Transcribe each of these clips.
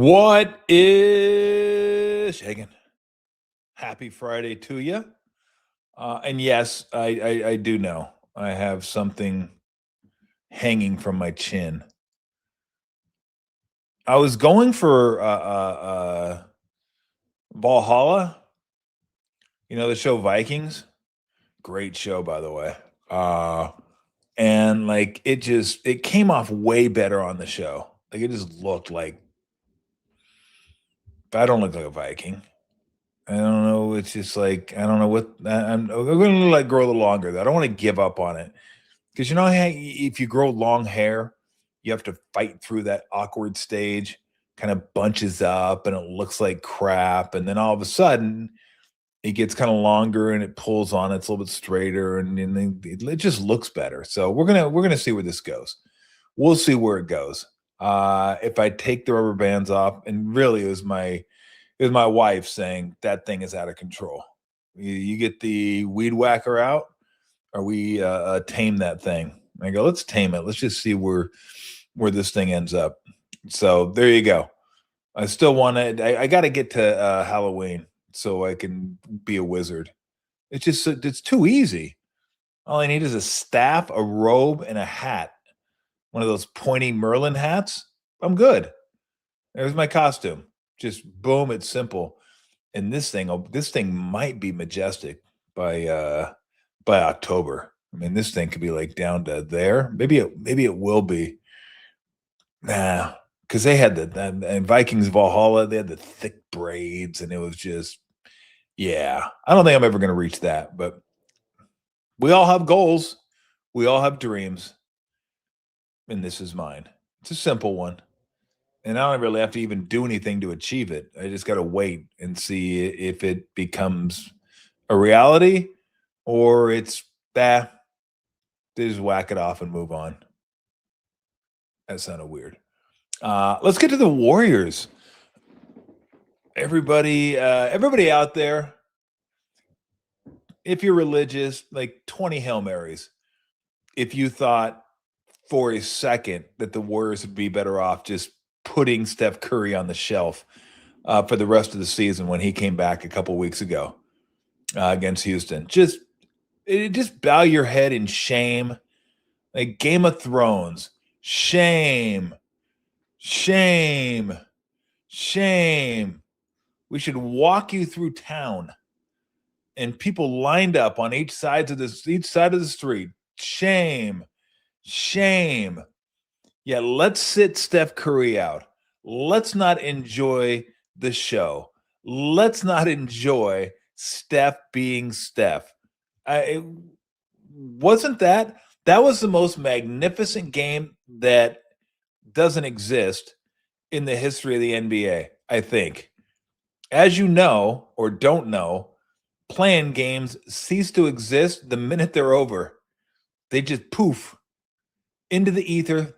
What is shaking? Happy Friday to you. And yes, I do know I have something hanging from my chin. I was going for Valhalla, the show Vikings. Great show, by the way. Uh, and like it came off way better on the show. Like it just looked like I don't look like a Viking. I don't know. It's just like I don't know what I'm going to let grow a little longer. I don't want to give up on it because if you grow long hair, you have to fight through that awkward stage. Kind of bunches up and it looks like crap, and then all of a sudden it gets kind of longer and it pulls on. It's a little bit straighter, and then it just looks better. So we're gonna see where this goes. We'll see where it goes. If I take the rubber bands off, and really it was my wife saying that thing is out of control. You get the weed whacker out, or we tame that thing. I go, let's tame it. Let's just see where this thing ends up. So there you go. I still want to. I got to get to Halloween so I can be a wizard. It's too easy. All I need is a staff, a robe, and a hat. One of those pointy Merlin hats. I'm good. There's my costume. Just boom, it's simple. And this thing might be majestic by October. I mean, this thing could be like down to there. Maybe it will be. Nah, because they had and Vikings Valhalla, they had the thick braids, and it was just, yeah. I don't think I'm ever going to reach that, but we all have goals, we all have dreams, and this is mine. It's a simple one, and I don't really have to even do anything to achieve it. I just got to wait and see if it becomes a reality or it's they just whack it off and move on. That sounded weird. Let's get to the Warriors. Everybody out there, if you're religious, like 20 Hail Marys. If you thought for a second that the Warriors would be better off just putting Steph Curry on the shelf for the rest of the season when he came back a couple weeks ago against Houston, just bow your head in shame. Like Game of Thrones, shame, shame, shame. We should walk you through town, and people lined up on each side of the street. Shame, shame. Yeah, let's sit Steph Curry out. Let's not enjoy the show. Let's not enjoy Steph being Steph. Wasn't that was the most magnificent game that doesn't exist in the history of the NBA, I think. As you know or don't know, playing games cease to exist the minute they're over. They just poof into the ether,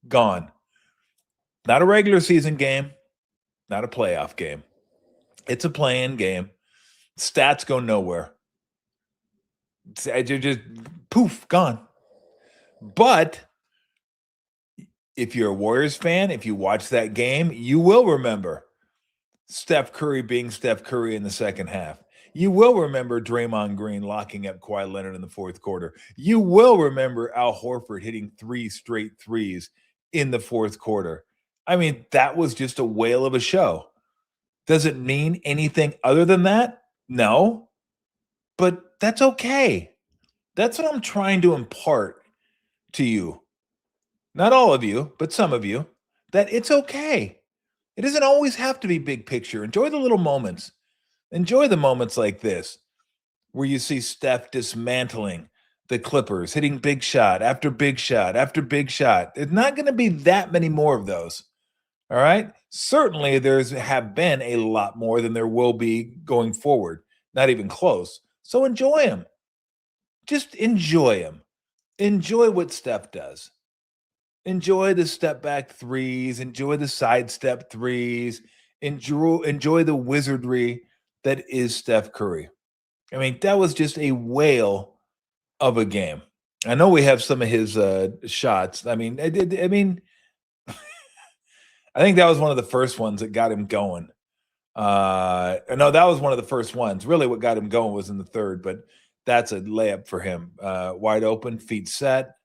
gone. Not a regular season game, not a playoff game. It's a playing game. Stats go nowhere. Just poof, gone. But if you're a Warriors fan, if you watch that game, you will remember Steph Curry being Steph Curry in the second half. You will remember Draymond Green locking up Kawhi Leonard in the fourth quarter. You will remember Al Horford hitting 3 straight threes in the fourth quarter. I mean, that was just a whale of a show. Does it mean anything other than that? No. But that's okay. That's what I'm trying to impart to you. Not all of you, but some of you, that it's okay. It doesn't always have to be big picture. Enjoy the little moments. Enjoy the moments like this, where you see Steph dismantling the Clippers, hitting big shot after big shot after big shot. There's not going to be that many more of those. All right. Certainly, have been a lot more than there will be going forward. Not even close. So enjoy them. Just enjoy them. Enjoy what Steph does. Enjoy the step back threes. Enjoy the sidestep threes. Enjoy the wizardry that is Steph Curry. I mean, that was just a whale of a game. I know we have some of his shots. I mean, I think that was one of the first ones that got him going. No, that was one of the first ones. Really, what got him going was in the third, but that's a layup for him. Wide open, feet set.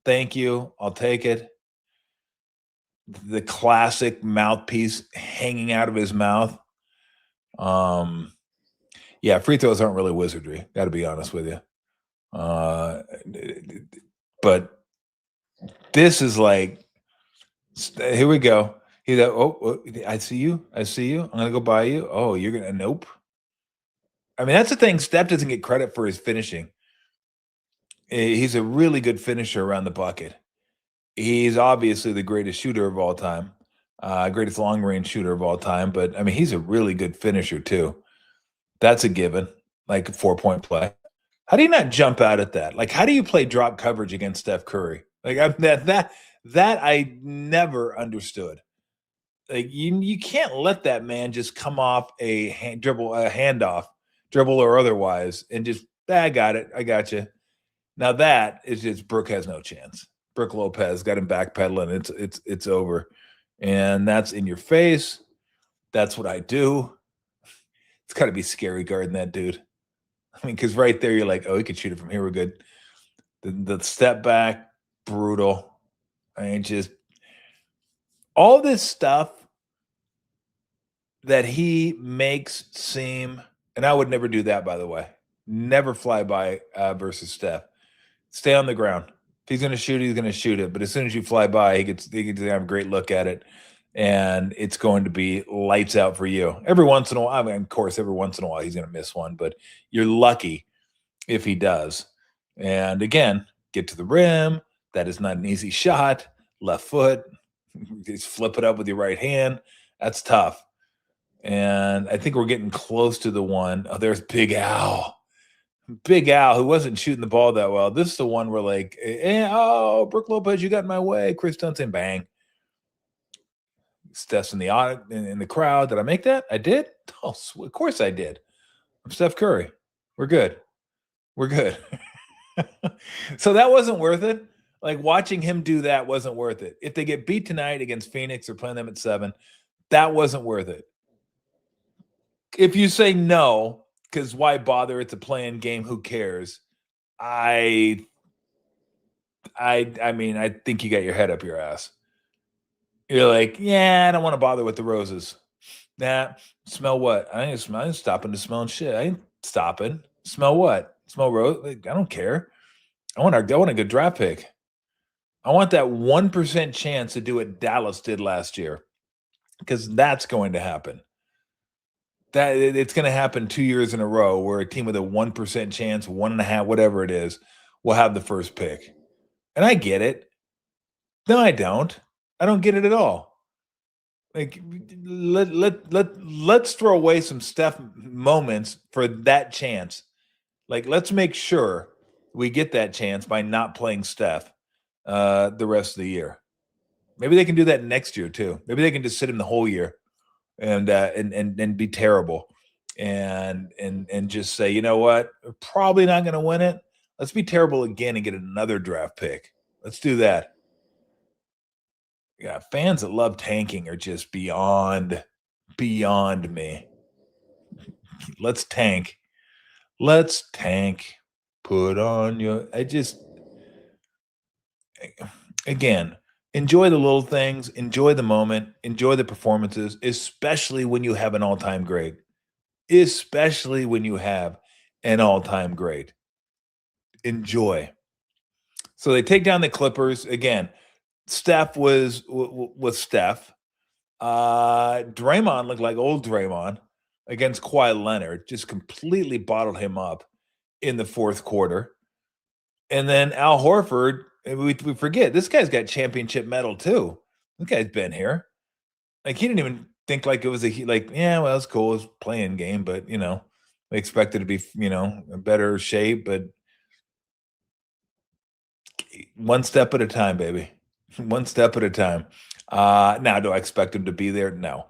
Thank you. I'll take it. The classic mouthpiece hanging out of his mouth. Yeah, free throws aren't really wizardry. Got to be honest with you. But this is like, here we go. He's like, oh, I see you. I see you. I'm gonna go by you. Oh, you're gonna nope. I mean, that's the thing. Steph doesn't get credit for his finishing. He's a really good finisher around the bucket. He's obviously the greatest shooter of all time, greatest long range shooter of all time. But I mean, he's a really good finisher too. That's a given, like a 4-point play. How do you not jump out at that? Like, how do you play drop coverage against Steph Curry? Like that I never understood. Like you can't let that man just come off a handoff, dribble or otherwise, and just I got it, I got you. Now that is just Brooke has no chance. Brooke Lopez got him backpedaling. It's over, and that's in your face. That's what I do. It's got to be scary guarding that dude. I mean, because right there you're like, oh, he could shoot it from here. We're good. The step back, brutal. I mean, just all this stuff that he makes seem, and I would never do that, by the way. Never fly by versus Steph. Stay on the ground. If he's going to shoot it, he's going to shoot it. But as soon as you fly by, he gets to have a great look at it, and it's going to be lights out for you. Every once in a while, I mean, of course, every once in a while he's going to miss one, but you're lucky if he does. And again, get to the rim. That is not an easy shot. Left foot. Just flip it up with your right hand. That's tough. And I think we're getting close to the one. Oh, there's Big Al. Big Al, who wasn't shooting the ball that well. This is the one where like, oh, Brooke Lopez, you got in my way. Chris Dunson, bang. Steph's in the crowd. Did I make that? I did? Oh, of course I did. I'm Steph Curry. We're good. We're good. So that wasn't worth it. Like watching him do that wasn't worth it. If they get beat tonight against Phoenix or playing them at 7, that wasn't worth it. If you say no, because why bother? It's a playing game. Who cares? I mean, I think you got your head up your ass. You're like, yeah, I don't want to bother with the roses. Nah, smell what? I ain't stopping to smell shit. I ain't stopping. Smell what? Smell rose? Like, I don't care. I want a good draft pick. I want that 1% chance to do what Dallas did last year, because that's going to happen. That it's going to happen 2 years in a row where a team with a 1% chance, 1.5, whatever it is, will have the first pick. And I get it. No, I don't. I don't get it at all. Like let's throw away some Steph moments for that chance. Like let's make sure we get that chance by not playing Steph the rest of the year. Maybe they can do that next year too. Maybe they can just sit him the whole year and be terrible and just say, you know what, we're probably not going to win it. Let's be terrible again and get another draft pick. Let's do that. Yeah, fans that love tanking are just beyond me. Let's tank. Let's tank. Put on your. Again, enjoy the little things, enjoy the moment, enjoy the performances, especially when you have an all-time great. Especially when you have an all-time great. Enjoy. So they take down the Clippers again. Steph was Steph. Draymond looked like old Draymond against Kawhi Leonard, just completely bottled him up in the fourth quarter. And then Al Horford, we forget, this guy's got championship medal too. This guy's been here. Like he didn't even think like it was yeah, well, it's cool, it's playing game, but we expected to be, a better shape, but one step at a time, baby. One step at a time. Now, do I expect him to be there? No.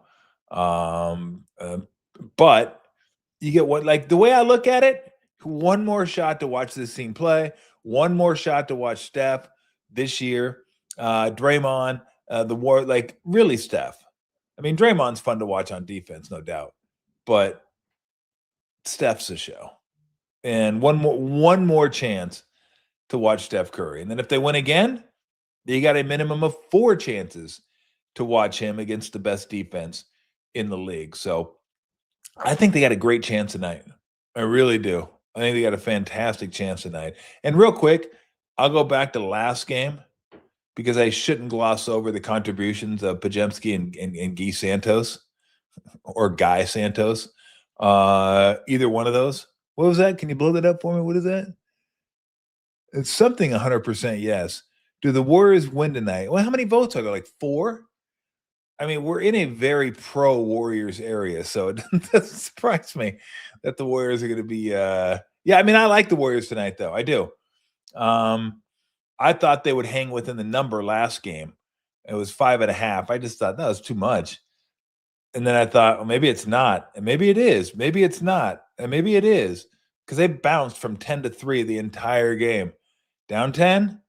But you get what, like the way I look at it, One more shot to watch this team play. One more shot to watch Steph this year. Draymond, the war, like really Steph. I mean, Draymond's fun to watch on defense, no doubt, but Steph's a show. And one more chance to watch Steph Curry. And then if they win again, you got a minimum of 4 chances to watch him against the best defense in the league. So I think they got a great chance tonight. I really do. I think they got a fantastic chance tonight. And real quick, I'll go back to the last game because I shouldn't gloss over the contributions of Pajemski and Guy Santos or Guy Santos. Either one of those. What was that? Can you blow that up for me? What is that? It's something 100% yes. Do the Warriors win tonight? Well, how many votes are there? Like 4? I mean, we're in a very pro Warriors area, so it doesn't surprise me that the Warriors are going to be. Yeah, I mean, I like the Warriors tonight, though. I do. I thought they would hang within the number last game. It was 5.5. I just thought that was too much. And then I thought, well, maybe it's not, and maybe it is. Maybe it's not, and maybe it is, because they bounced from 10-3 the entire game. Down 10,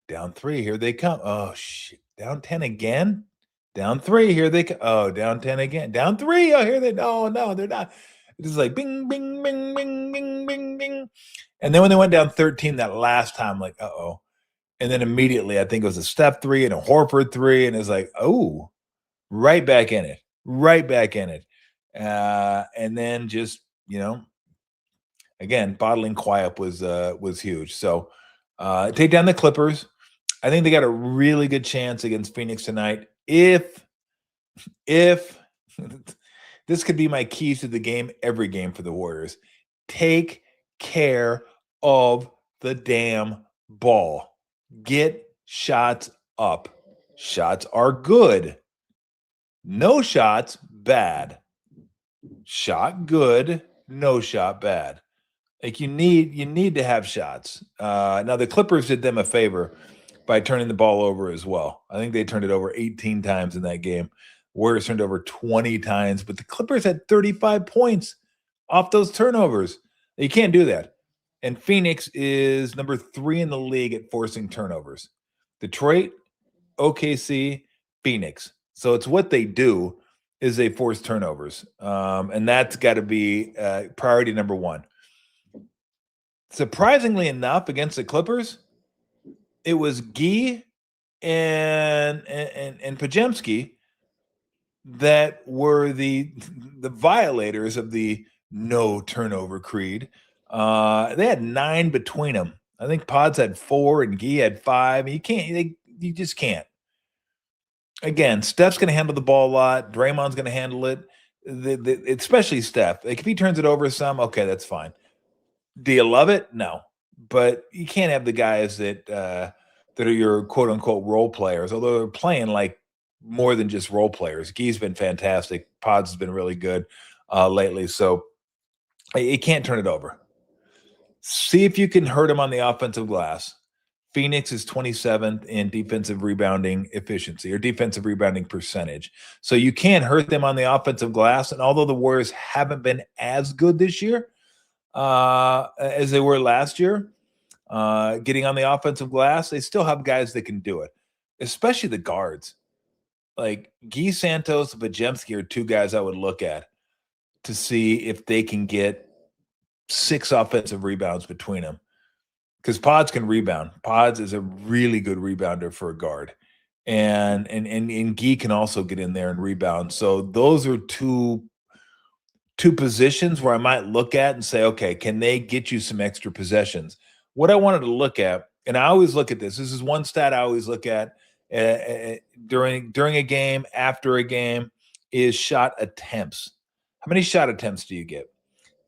down 3. Here they come. Oh shit! Down 10 again. Down 3, here they come. Oh, down 10 again. Down 3. Oh, here they. No, they're not. It's just like bing, bing, bing, bing, bing, bing, bing. And then when they went down 13 that last time, like, uh-oh. And then immediately, I think it was a Steph 3 and a Horford 3, and it's like, oh, right back in it. Right back in it. And then just, again, bottling quiet was huge. So take down the Clippers. I think they got a really good chance against Phoenix tonight. If this could be my keys to the game, every game for the Warriors, take care of the damn ball. Get shots up. Shots are good. No shots, bad. Shot good, no shot bad. Like you need to have shots. Now the Clippers did them a favor by turning the ball over as well. I think they turned it over 18 times in that game. Warriors turned over 20 times, but the Clippers had 35 points off those turnovers. You can't do that. And Phoenix is number 3 in the league at forcing turnovers. Detroit, OKC, Phoenix. So it's what they do is they force turnovers. And that's got to be priority number 1. Surprisingly enough, against the Clippers, it was Guy and Pajemski that were the violators of the no turnover creed. They had 9 between them. I think Pods had 4 and Guy had 5. You just can't. Again, Steph's going to handle the ball a lot. Draymond's going to handle it. Especially Steph. Like if he turns it over some, okay, that's fine. Do you love it? No, but you can't have the guys that are your quote unquote role players, although they're playing like more than just role players. Guy's been fantastic. Pods has been really good lately. So you can't turn it over. See if you can hurt him on the offensive glass. Phoenix is 27th in defensive rebounding efficiency or defensive rebounding percentage. So you can't hurt them on the offensive glass. And although the Warriors haven't been as good this year as they were last year, getting on the offensive glass, they still have guys that can do it, especially the guards. Like Guy Santos and Pajemski are 2 guys I would look at to see if they can get 6 offensive rebounds between them. Because Pods can rebound. Pods is a really good rebounder for a guard. And Guy can also get in there and rebound. So those are two positions where I might look at and say, okay, can they get you some extra possessions? What I wanted to look at, and I always look at this. This is one stat I always look at during a game, after a game, is shot attempts. How many shot attempts do you get?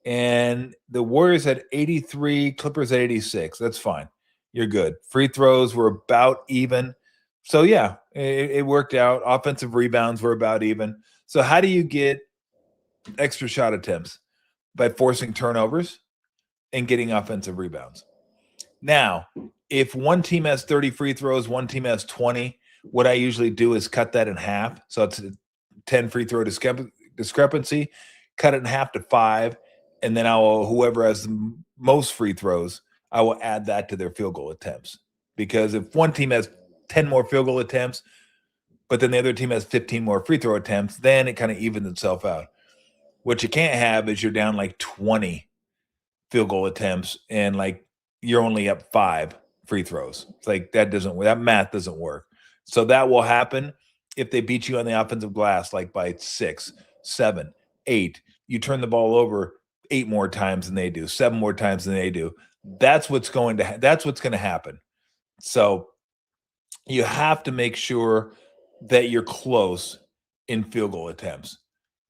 And the Warriors had 83, Clippers had 86. That's fine. You're good. Free throws were about even. So, yeah, it worked out. Offensive rebounds were about even. So how do you get extra shot attempts? By forcing turnovers and getting offensive rebounds. Now, if one team has 30 free throws, one team has 20, what I usually do is cut that in half. So it's a 10 free throw discrepancy, cut it in half to 5, and then whoever has the most free throws, I will add that to their field goal attempts. Because if one team has 10 more field goal attempts, but then the other team has 15 more free throw attempts, then it kind of evens itself out. What you can't have is you're down like 20 field goal attempts and like you're only up 5 free throws. It's like that math doesn't work. So that will happen if they beat you on the offensive glass like by 6, 7, 8. You turn the ball over 8 more times than they do, 7 more times than they do. That's what's going to happen. So you have to make sure that you're close in field goal attempts.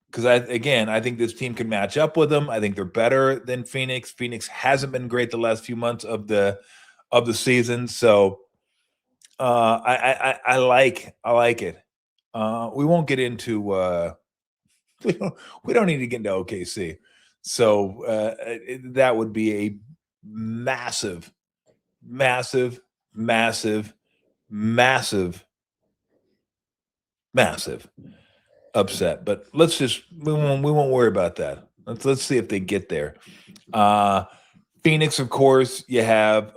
Because I think this team can match up with them. I think they're better than Phoenix. Phoenix hasn't been great the last few months of the season, so I like it. We won't get into we don't need to get into OKC. So that would be a massive, massive, massive, massive, massive upset. But we won't worry about that. Let's see if they get there. Phoenix, of course, you have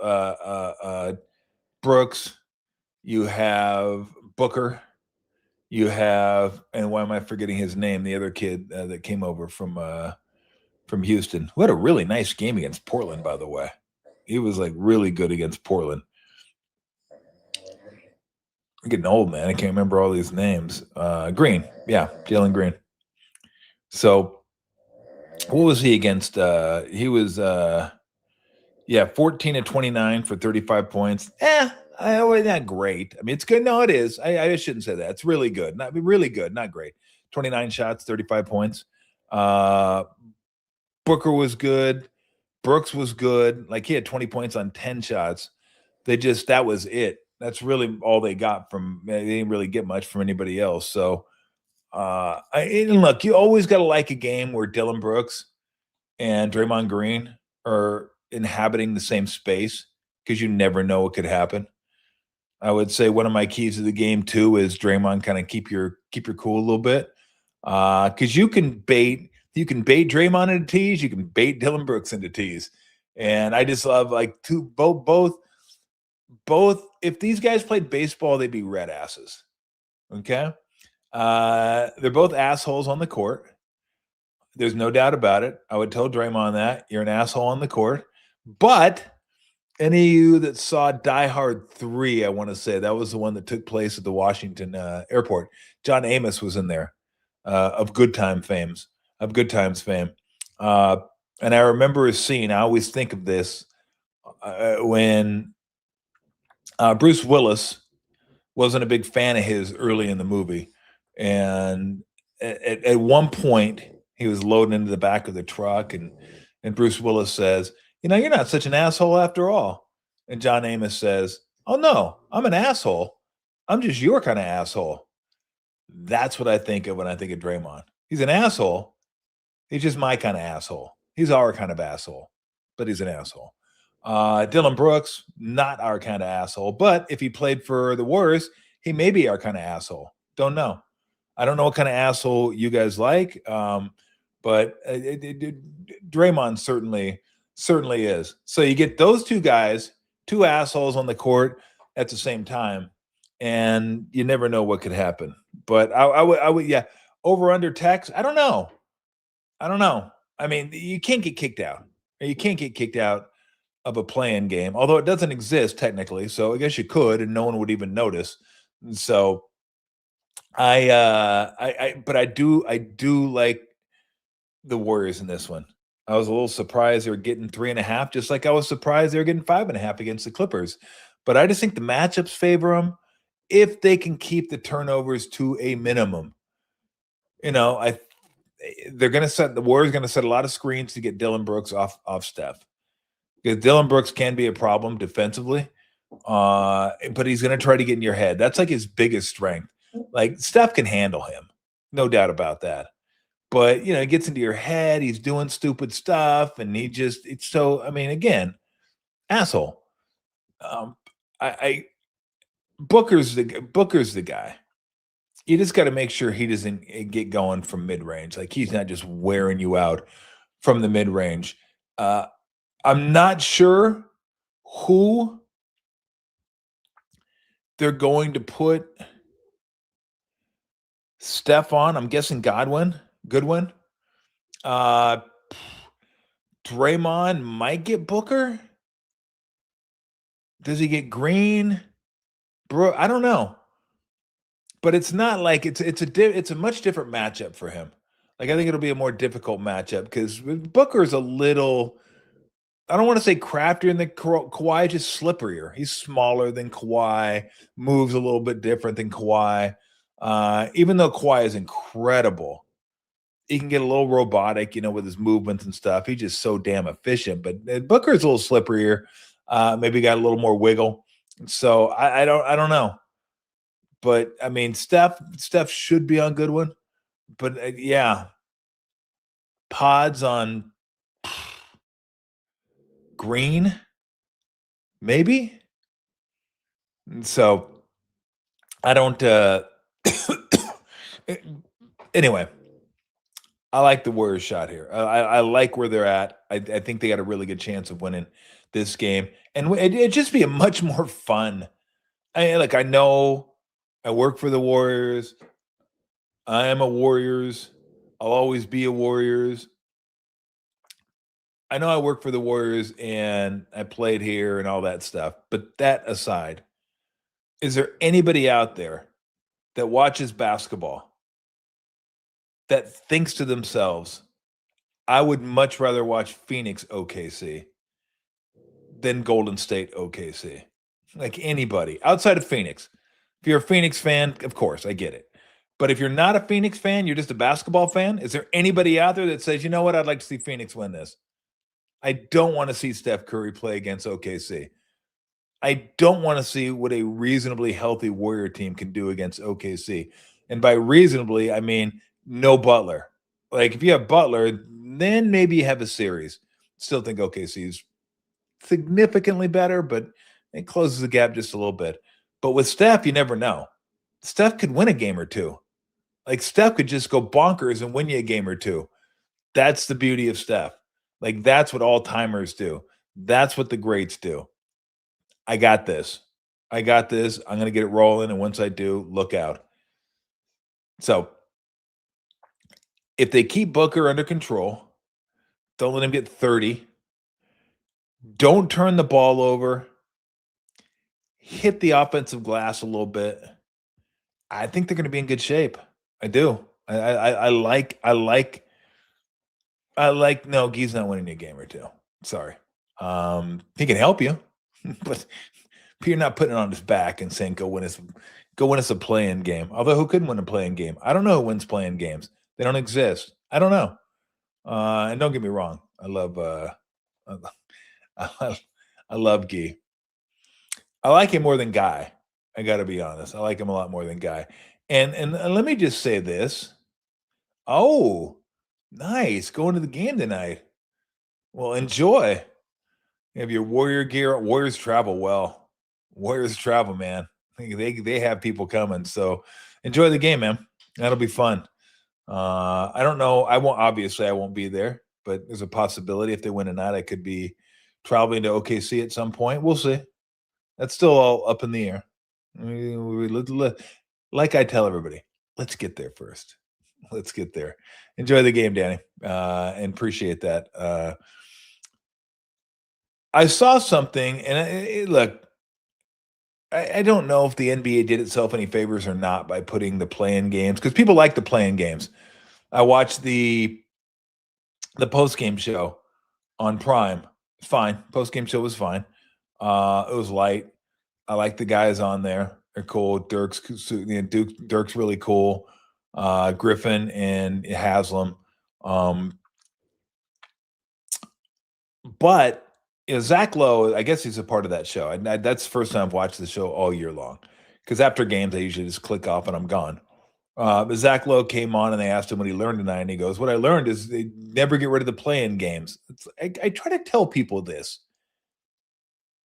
Brooks, you have Booker, you have, and why am I forgetting his name? The other kid that came over from Houston, who had a really nice game against Portland, by the way. He was like really good against Portland. I'm getting old, man. I can't remember all these names. Green, yeah, Jalen Green. So, what was he against? He was 14 of 29 for 35 points. Not great. I mean, it's good. No, it is. I shouldn't say that. It's really good. Not really good, not great. 29 shots, 35 points. Booker was good. Brooks was good. Like he had 20 points on 10 shots. That was it. That's really all they got from. They didn't really get much from anybody else. So, and look, you always got to like a game where Dillon Brooks and Draymond Green are inhabiting the same space because you never know what could happen. I would say one of my keys to the game too is Draymond kind of keep your cool a little bit because you can bait Draymond into tees, you can bait Dillon Brooks into tees, and I just love like both. If these guys played baseball, they'd be red asses. Okay, they're both assholes on the court. There's no doubt about it. I would tell Draymond that you're an asshole on the court, but any of you that saw Die Hard 3, I want to say that was the one that took place at the Washington airport. John Amos was in there of Good Times fame. And I remember a scene. I always think of this when Bruce Willis wasn't a big fan of his early in the movie. And at one point, he was loading into the back of the truck, and Bruce Willis says, you're not such an asshole after all. And John Amos says, oh, no, I'm an asshole. I'm just your kind of asshole. That's what I think of when I think of Draymond. He's an asshole. He's just my kind of asshole. He's our kind of asshole, but he's an asshole. Dillon Brooks, not our kind of asshole, but if he played for the Warriors, he may be our kind of asshole. Don't know. I don't know what kind of asshole you guys like, but Draymond certainly is. So you get those two guys, two assholes on the court at the same time, and you never know what could happen. But I would, yeah. Over under text, I don't know. I mean, you can't get kicked out. You can't get kicked out of a play-in game, although it doesn't exist technically. So I guess you could, and no one would even notice. So but I do like the Warriors in this one. I was a little surprised they were getting 3.5, just like I was surprised they were getting 5.5 against the Clippers. But I just think the matchups favor them if they can keep the turnovers to a minimum. The Warriors going to set a lot of screens to get Dillon Brooks off Steph, because Dillon Brooks can be a problem defensively, but he's going to try to get in your head. That's like his biggest strength. Like Steph can handle him, no doubt about that. But it gets into your head. He's doing stupid stuff, and again, asshole. Booker's the guy. You just got to make sure he doesn't get going from mid range. Like he's not just wearing you out from the mid-range. I'm not sure who they're going to put Steph on. I'm guessing Goodwin. Draymond might get Booker. Does he get Green? Bro, I don't know. But it's not like it's a much different matchup for him. Like I think it'll be a more difficult matchup because Booker's a little. I don't want to say craftier than Kawhi, just slipperier. He's smaller than Kawhi, moves a little bit different than Kawhi. Even though Kawhi is incredible, he can get a little robotic, with his movements and stuff. He's just so damn efficient. But Booker's a little slipperier. Maybe got a little more wiggle. So I don't know. But I mean, Steph should be on Goodwin. But yeah, pods on Green, maybe. So I don't. Anyway, I like the Warriors shot here. I like where they're at. I think they got a really good chance of winning this game, and it'd just be a much more fun. I know I work for the Warriors. I am a Warriors. I'll always be a Warriors. I know I work for the Warriors and I played here and all that stuff. But that aside, is there anybody out there that watches basketball that thinks to themselves, I would much rather watch Phoenix OKC than Golden State OKC? Like anybody outside of Phoenix. If you're a Phoenix fan, of course, I get it. But if you're not a Phoenix fan, you're just a basketball fan, is there anybody out there that says, you know what, I'd like to see Phoenix win this? I don't want to see Steph Curry play against OKC. I don't want to see what a reasonably healthy Warrior team can do against OKC. And by reasonably, I mean no Butler. Like if you have Butler, then maybe you have a series. Still think OKC is significantly better, but it closes the gap just a little bit. But with Steph, you never know. Steph could win a game or two. Like Steph could just go bonkers and win you a game or two. That's the beauty of Steph. Like that's what all timers do. That's what the greats do. I got this. I'm going to get it rolling. And once I do, look out. So if they keep Booker under control, don't let him get 30. Don't turn the ball over. Hit the offensive glass a little bit. I think they're going to be in good shape. I do. I like. No, Guy's not winning a game or two. Sorry. He can help you, but you're not putting it on his back and saying go win us a play-in game. Although who could win a play-in game? I don't know who wins play-in games. They don't exist. I don't know. And don't get me wrong. I love Guy. I like him more than Guy. I got to be honest. I like him a lot more than Guy. And let me just say this. Oh, nice. Going to the game tonight. Well, enjoy. You have your Warrior gear. Warriors travel well. Warriors travel, man. They have people coming. So enjoy the game, man. That'll be fun. I don't know. I won't be there, but there's a possibility if they win tonight, I could be traveling to OKC at some point. We'll see. That's still all up in the air. Like I tell everybody, let's get there first. Let's get there. Enjoy the game, Danny, and appreciate that. I saw something, and look, I don't know if the NBA did itself any favors or not by putting the play-in games, because people like the play-in games. I watched the post-game show on Prime. Fine. Post-game show was fine. It was light. I like the guys on there. They're cool. Dirk's really cool. Griffin and Haslam. But Zach Lowe, I guess he's a part of that show. That's the first time I've watched the show all year long. Because after games, I usually just click off and I'm gone. But Zach Lowe came on and they asked him what he learned tonight. And he goes, what I learned is they never get rid of the play-in games. I try to tell people this.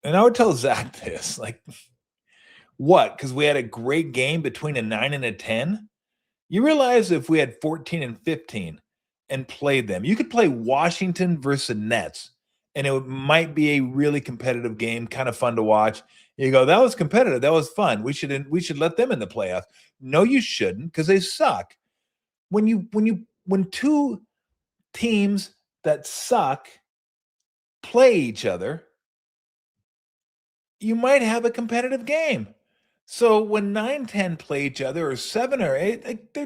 And I would tell Zach this. Like, what? Because we had a great game between a 9 and a 10? You realize if we had 14 and 15, and played them. You could play Washington versus the Nets, and it might be a really competitive game, kind of fun to watch. You go, that was competitive. That was fun. We should let them in the playoffs. No, you shouldn't, because they suck. When two teams that suck play each other, you might have a competitive game. So when 9-10 play each other, or 7 or 8, like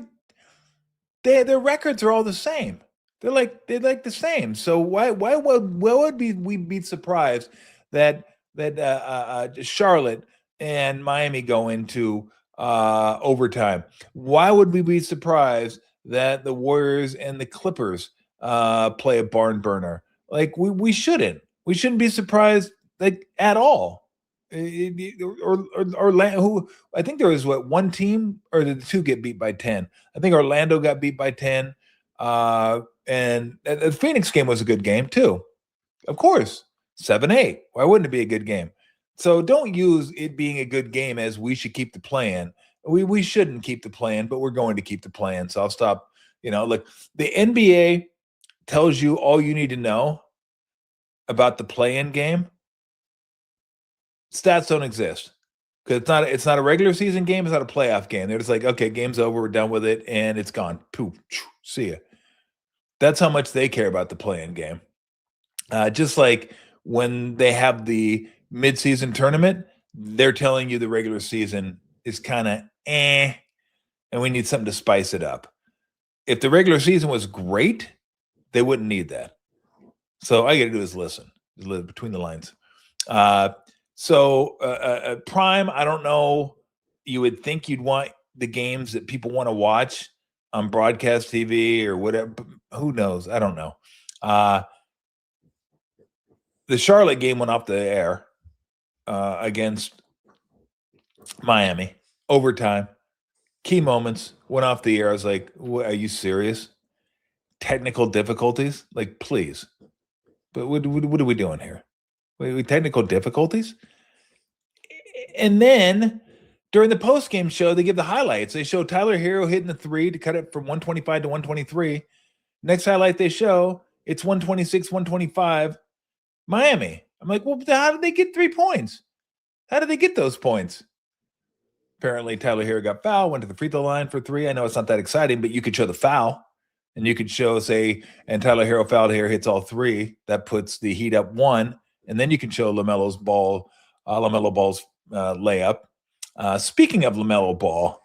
their records are all the same. They're like the same. So why would we be surprised that Charlotte and Miami go into overtime? Why would we be surprised that the Warriors and the Clippers play a barn burner? Like we shouldn't. We shouldn't be surprised like at all. Or who I think there was one team, or did the two get beat by 10? I think Orlando got beat by 10. And the Phoenix game was a good game too. Of course, 7-8. Why wouldn't it be a good game? So don't use it being a good game as we should keep the plan. We shouldn't keep the plan, but we're going to keep the plan. So I'll stop. Look, the NBA tells you all you need to know about the play-in game. Stats don't exist, because it's not a regular season game. It's not a playoff game. They're just like, okay, game's over. We're done with it. And it's gone. Poof. See ya. That's how much they care about the play-in game. Just like when they have the mid-season tournament, they're telling you the regular season is kind of and we need something to spice it up. If the regular season was great, they wouldn't need that. So all you got to do is listen between the lines. Prime, I don't know. You would think you'd want the games that people want to watch on broadcast TV or whatever. Who knows? I don't know. The Charlotte game went off the air against Miami. Overtime. Key moments went off the air. I was like, are you serious? Technical difficulties? Like, please. But what are we doing here? Technical difficulties? And then during the post-game show, they give the highlights. They show Tyler Hero hitting the 3 to cut it from 125 to 123. Next highlight they show, it's 126, 125. Miami. I'm like, well, how did they get 3 points? How did they get those points? Apparently, Tyler Hero got fouled, went to the free throw line for 3. I know it's not that exciting, but you could show the foul. And you could show, say, and Tyler Hero fouled here, hits all 3. That puts the Heat up 1. And then you can show LaMelo Ball's layup. Speaking of LaMelo Ball,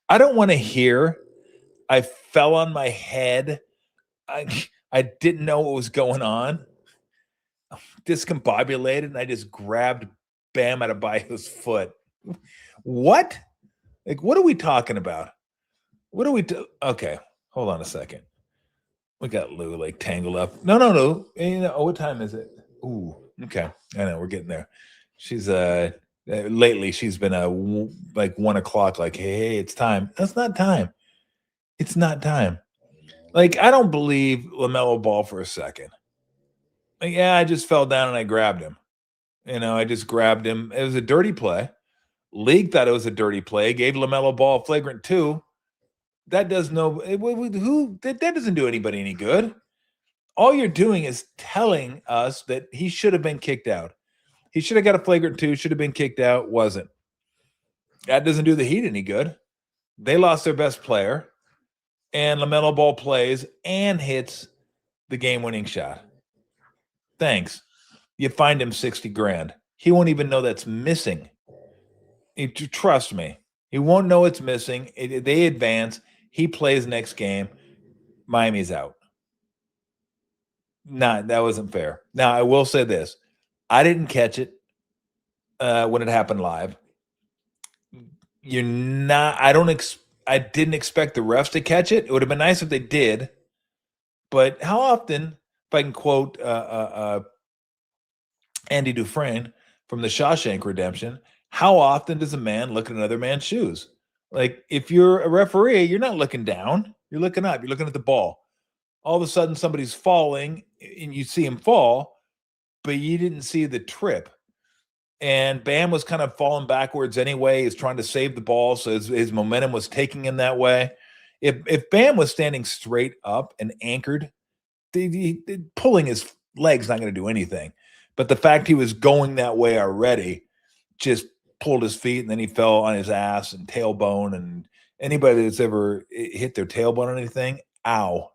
I don't want to hear I fell on my head. I didn't know what was going on. I'm discombobulated, and I just grabbed Bam Adebayo's foot. What? Like, what are we talking about? What are we okay, hold on a second. We got Lou like tangled up. No. What time is it? Ooh, okay. I know, we're getting there. She's lately she's been like 1 o'clock, like, hey, it's time. That's not time. It's not time. Like, I don't believe LaMelo Ball for a second. Like, yeah, I just fell down and I grabbed him. I just grabbed him. It was a dirty play. League thought it was a dirty play. Gave LaMelo Ball a flagrant 2. That does that doesn't do anybody any good. All you're doing is telling us that he should have been kicked out. He should have got a flagrant 2, should have been kicked out, wasn't. That doesn't do the Heat any good. They lost their best player, and LaMelo Ball plays and hits the game-winning shot. Thanks. You find him $60,000. He won't even know that's missing. Trust me. He won't know it's missing. They advance. He plays next game. Miami's out. Nah, that wasn't fair. Now, I will say this. I didn't catch it when it happened live. I didn't expect the refs to catch it. It would have been nice if they did. But how often, if I can quote Andy Dufresne from the Shawshank Redemption, how often does a man look at another man's shoes? Like, if you're a referee, you're not looking down. You're looking up. You're looking at the ball. All of a sudden, somebody's falling, and you see him fall, but you didn't see the trip. And Bam was kind of falling backwards anyway. He's trying to save the ball, so his momentum was taking him that way. If Bam was standing straight up and anchored, pulling his legs not going to do anything. But the fact he was going that way already just pulled his feet, and then he fell on his ass and tailbone. And anybody that's ever hit their tailbone on anything, ow,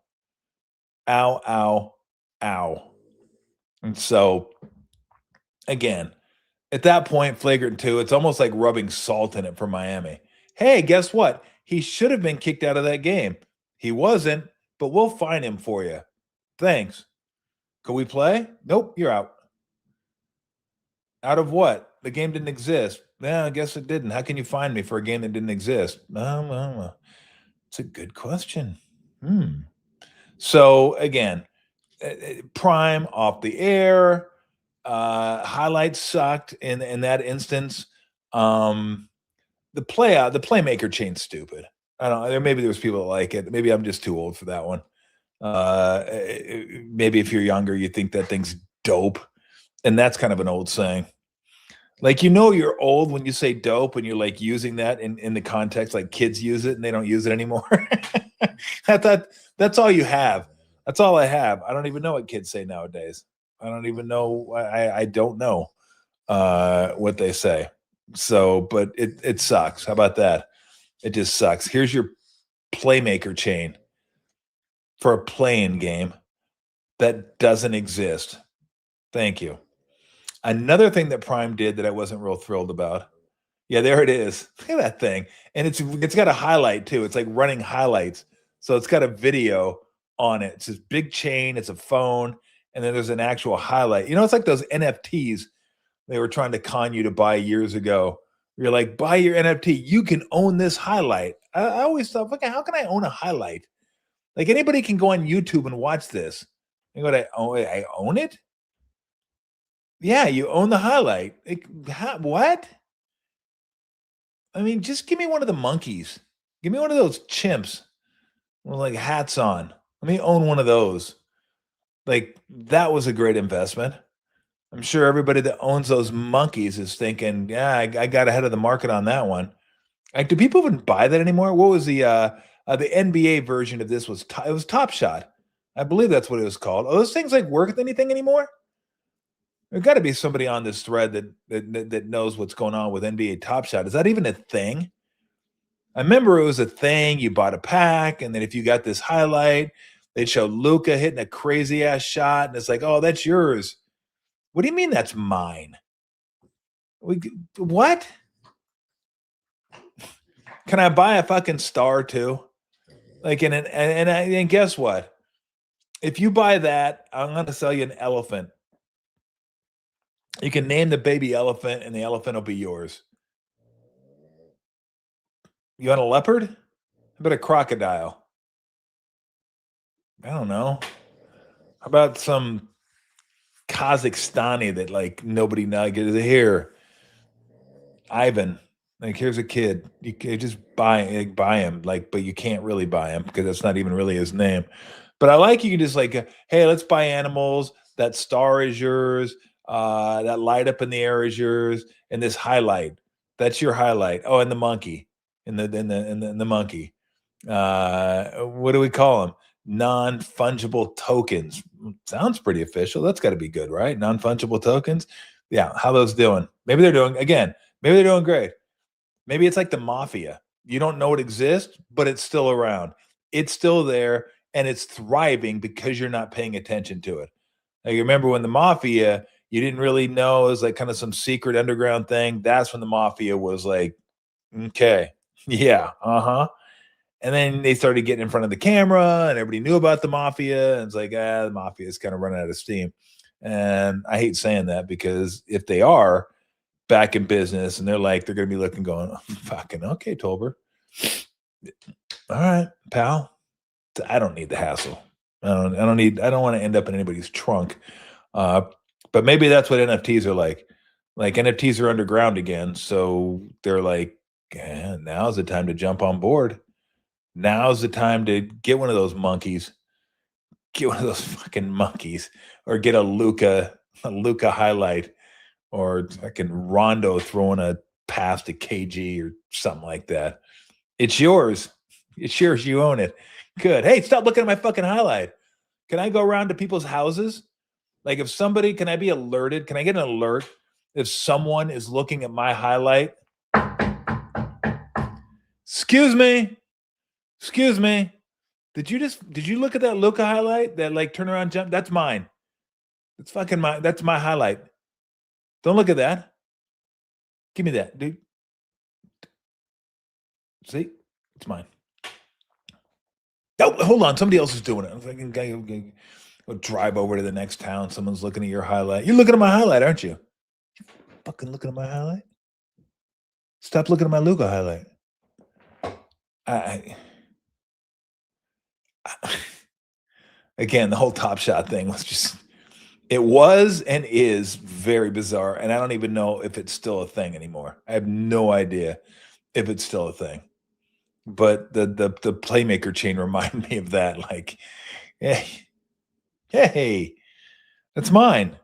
ow, ow, ow. And so, again, at that point, flagrant two, it's almost like rubbing salt in it for Miami. Hey, guess what? He should have been kicked out of that game. He wasn't, but we'll fine him for you. Thanks. Could we play? Nope, you're out. Out of what? The game didn't exist. Yeah, I guess it didn't. How can you fine me for a game that didn't exist? It's a good question. So, again, Prime off the air. Highlights sucked in that instance. The playmaker chain's stupid. I don't know. Maybe there's people that like it. Maybe I'm just too old for that one. Maybe if you're younger, you think that thing's dope. And that's kind of an old saying. Like, you're old when you say dope, and you're like using that in the context, like kids use it and they don't use it anymore. That's all you have. That's all I have. I don't even know what kids say nowadays. I don't even know. I don't know what they say. So, but it sucks. How about that? It just sucks. Here's your playmaker chain for a playing game that doesn't exist. Thank you. Another thing that Prime did that I wasn't real thrilled about. Yeah, there it is. Look at that thing. And it's got a highlight too. It's like running highlights. So it's got a video on it. It's this big chain. It's a phone. And then there's an actual highlight. It's like those NFTs they were trying to con you to buy years ago. You're like, buy your NFT. You can own this highlight. I always thought, okay, how can I own a highlight? Like, anybody can go on YouTube and watch this. You go, I own it? Yeah, you own the highlight. What? I mean, just give me one of the monkeys. Give me one of those chimps with like hats on. Let me own one of those. Like, that was a great investment. I'm sure everybody that owns those monkeys is thinking, yeah, I got ahead of the market on that one. Like, do people even buy that anymore? What was the NBA version of this? It was Top Shot. I believe that's what it was called. Are those things like worth anything anymore? There's got to be somebody on this thread that knows what's going on with NBA Top Shot. Is that even a thing? I remember it was a thing. You bought a pack, and then if you got this highlight, they'd show Luka hitting a crazy ass shot, and it's like, oh, that's yours. What do you mean that's mine? What? Can I buy a fucking star too? Like, and guess what? If you buy that, I'm going to sell you an elephant. You can name the baby elephant, and the elephant will be yours. You want a leopard? How about a crocodile? I don't know. How about some Kazakhstani that like nobody knows? Here, Ivan. Like, here's a kid. You can just buy him, like, but you can't really buy him because that's not even really his name. But I like you can just like, hey, let's buy animals. That star is yours. That light up in the air is yours, and this highlight, that's your highlight. Oh, and the monkey, and the monkey. What do we call them? Non-fungible tokens. Sounds pretty official. That's got to be good, right? Non-fungible tokens. Yeah, how those doing? Maybe they're doing great. Maybe it's like the mafia. You don't know it exists, but it's still around. It's still there, and it's thriving because you're not paying attention to it. Like, you remember when the mafia, you didn't really know it was like kind of some secret underground thing. That's when the mafia was like, okay, yeah, and then they started getting in front of the camera, and everybody knew about the mafia. And it's like, the mafia is kind of running out of steam. And I hate saying that because if they are back in business and they're going to be looking, going, oh, fucking okay, Tolbert. All right, pal. I don't need the hassle. I don't want to end up in anybody's trunk. But maybe that's what NFTs are like. Like, NFTs are underground again. So they're like, now's the time to jump on board. Now's the time to get one of those monkeys. Get one of those fucking monkeys. Or get a Luka highlight. Or fucking Rondo throwing a pass to KG or something like that. It's yours. It shares you own it. Good. Hey, stop looking at my fucking highlight. Can I go around to people's houses? Like if somebody, can I be alerted? Can I get an alert if someone is looking at my highlight? Excuse me. Excuse me. Did you look at that Luca highlight? That like turnaround jump? That's mine. That's fucking my that's my highlight. Don't look at that. Give me that, dude. See? It's mine. Oh, hold on. Somebody else is doing it. I'm thinking, go drive over to the next town. Someone's looking at your highlight. You're looking at my highlight, aren't you? Fucking looking at my highlight. Stop looking at my Luca highlight. I again, the whole Top Shot thing was just it was and is very bizarre, and I don't even know if it's still a thing anymore. I have no idea if it's still a thing. But the playmaker chain reminded me of that. Like, hey, that's mine.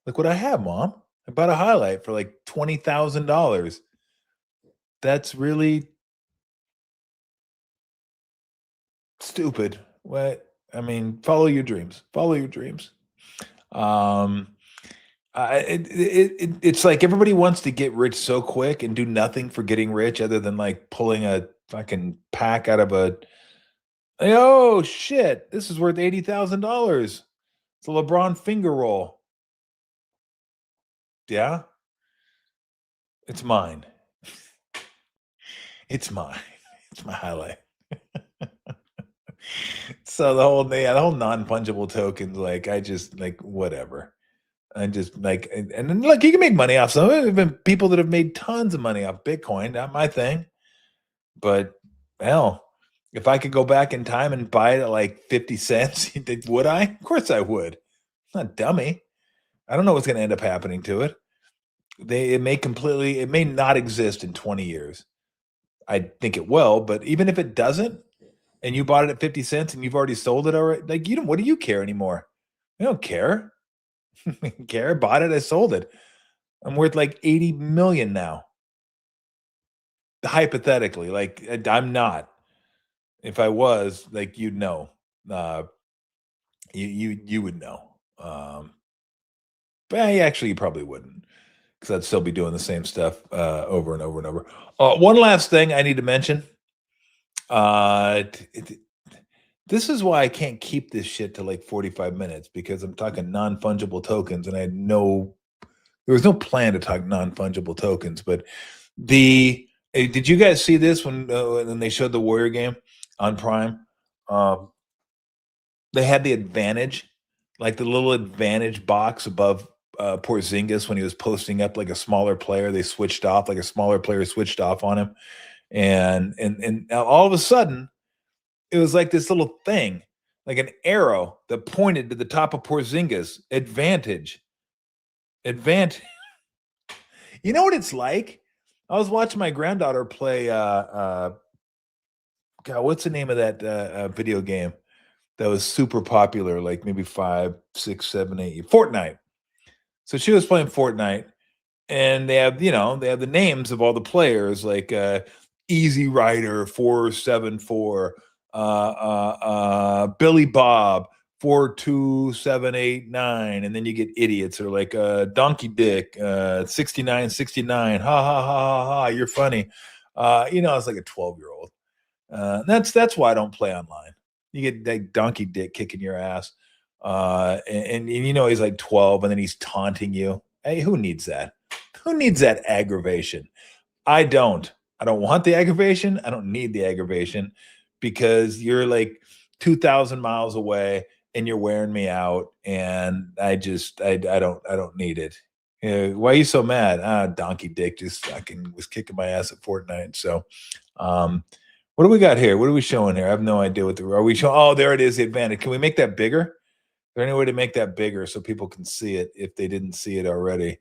Look what I have, Mom. I bought a highlight for like $20,000. That's really stupid. What? I mean, follow your dreams. Follow your dreams. Um, it's like everybody wants to get rich so quick and do nothing for getting rich other than like pulling a fucking pack out of a. Oh shit! This is worth $80,000. It's a LeBron finger roll. Yeah, it's mine. It's mine. It's my highlight. So the whole non-fungible tokens, like I just like whatever. I just like and then look, you can make money off some of it. There've been people that have made tons of money off Bitcoin, not my thing. But hell, if I could go back in time and buy it at like 50 cents, would I? Of course I would. I'm not dummy. I don't know what's gonna end up happening to it. It may not exist in 20 years. I think it will, but even if it doesn't, and you bought it at 50 cents and you've already sold it already, like you don't what do you care anymore? I don't care. Care. Bought it, I sold it. I'm worth like 80 million now. Hypothetically, like I'm not. If I was, like you'd know. Uh you would know. But actually you probably wouldn't because I'd still be doing the same stuff over and over and over. One last thing I need to mention. Uh This is why I can't keep this shit to like 45 minutes because I'm talking non-fungible tokens and there was no plan to talk non-fungible tokens, but did you guys see this when they showed the Warrior game on Prime? Um, they had the advantage, like the little advantage box above Porzingis when he was posting up like a smaller player. They switched off, like a smaller player switched off on him, and all of a sudden it was like this little thing, like an arrow that pointed to the top of Porzingis. Advantage. You know what it's like? I was watching my granddaughter play. God, what's the name of that video game that was super popular? Like maybe 5, 6, 7, 8. Fortnite. So she was playing Fortnite, and they have the names of all the players like Easy Rider 474, Billy Bob 42789, and then you get idiots or like Donkey Dick 6969. Ha ha ha ha ha! You're funny. It's like a 12-year-old. That's why I don't play online. You get that Donkey Dick kicking your ass, and he's like 12, and then he's taunting you. Hey, who needs that? Who needs that aggravation? I don't. I don't want the aggravation. I don't need the aggravation because you're like 2,000 miles away and you're wearing me out. And I don't need it. Why are you so mad? Donkey Dick just fucking was kicking my ass at Fortnite. So, what do we got here? What are we showing here? I have no idea are we showing? Oh, there it is. The advantage. Can we make that bigger? Is there any way to make that bigger so people can see it if they didn't see it already?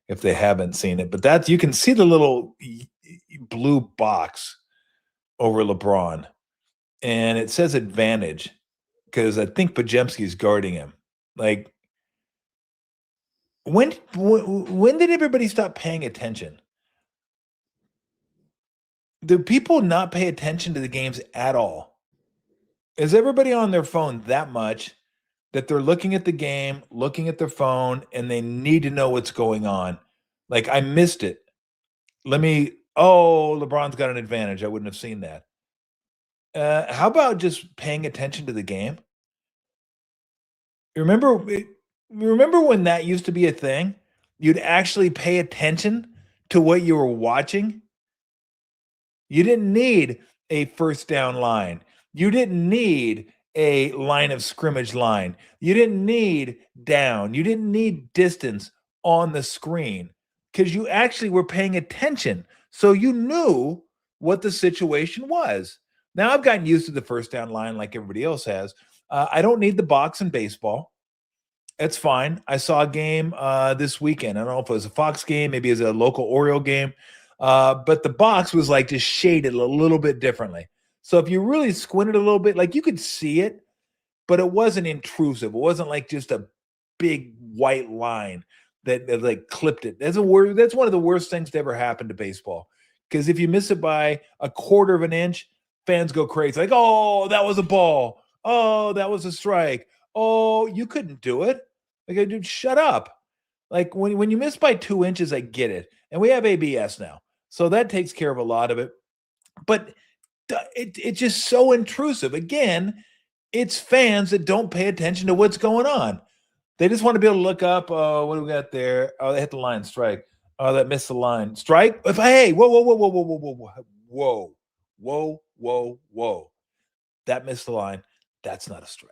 If they haven't seen it, but you can see the little blue box over LeBron, and it says advantage because I think Pajemski's guarding him. Like, when did everybody stop paying attention? Do people not pay attention to the games at all? Is everybody on their phone that much that they're looking at the game, looking at their phone, and they need to know what's going on? Like, I missed it. LeBron's got an advantage. I wouldn't have seen that. How about just paying attention to the game? Remember, remember when that used to be a thing? You'd actually pay attention to what you were watching. You didn't need a first down line. You didn't need a line of scrimmage line. You didn't need down. You didn't need distance on the screen because you actually were paying attention. So you knew what the situation was. Now I've gotten used to the first down line like everybody else has. I don't need the box in baseball. It's fine. I saw a game this weekend. I don't know if it was a Fox game, maybe it was a local Oriole game. But the box was like just shaded a little bit differently. So if you really squinted a little bit, like you could see it, but it wasn't intrusive. It wasn't like just a big white line that like clipped it. That's one of the worst things to ever happen to baseball. Because if you miss it by a quarter of an inch, fans go crazy. Like, oh, that was a ball. Oh, that was a strike. Oh, you couldn't do it. Like, dude, shut up. Like when you miss by 2 inches, I get it. And we have ABS now. So that takes care of a lot of it. But it's just so intrusive. Again, it's fans that don't pay attention to what's going on. They just want to be able to look up, what do we got there? Oh, they hit the line, strike. Oh, that missed the line. Strike. Hey, whoa. That missed the line. That's not a strike.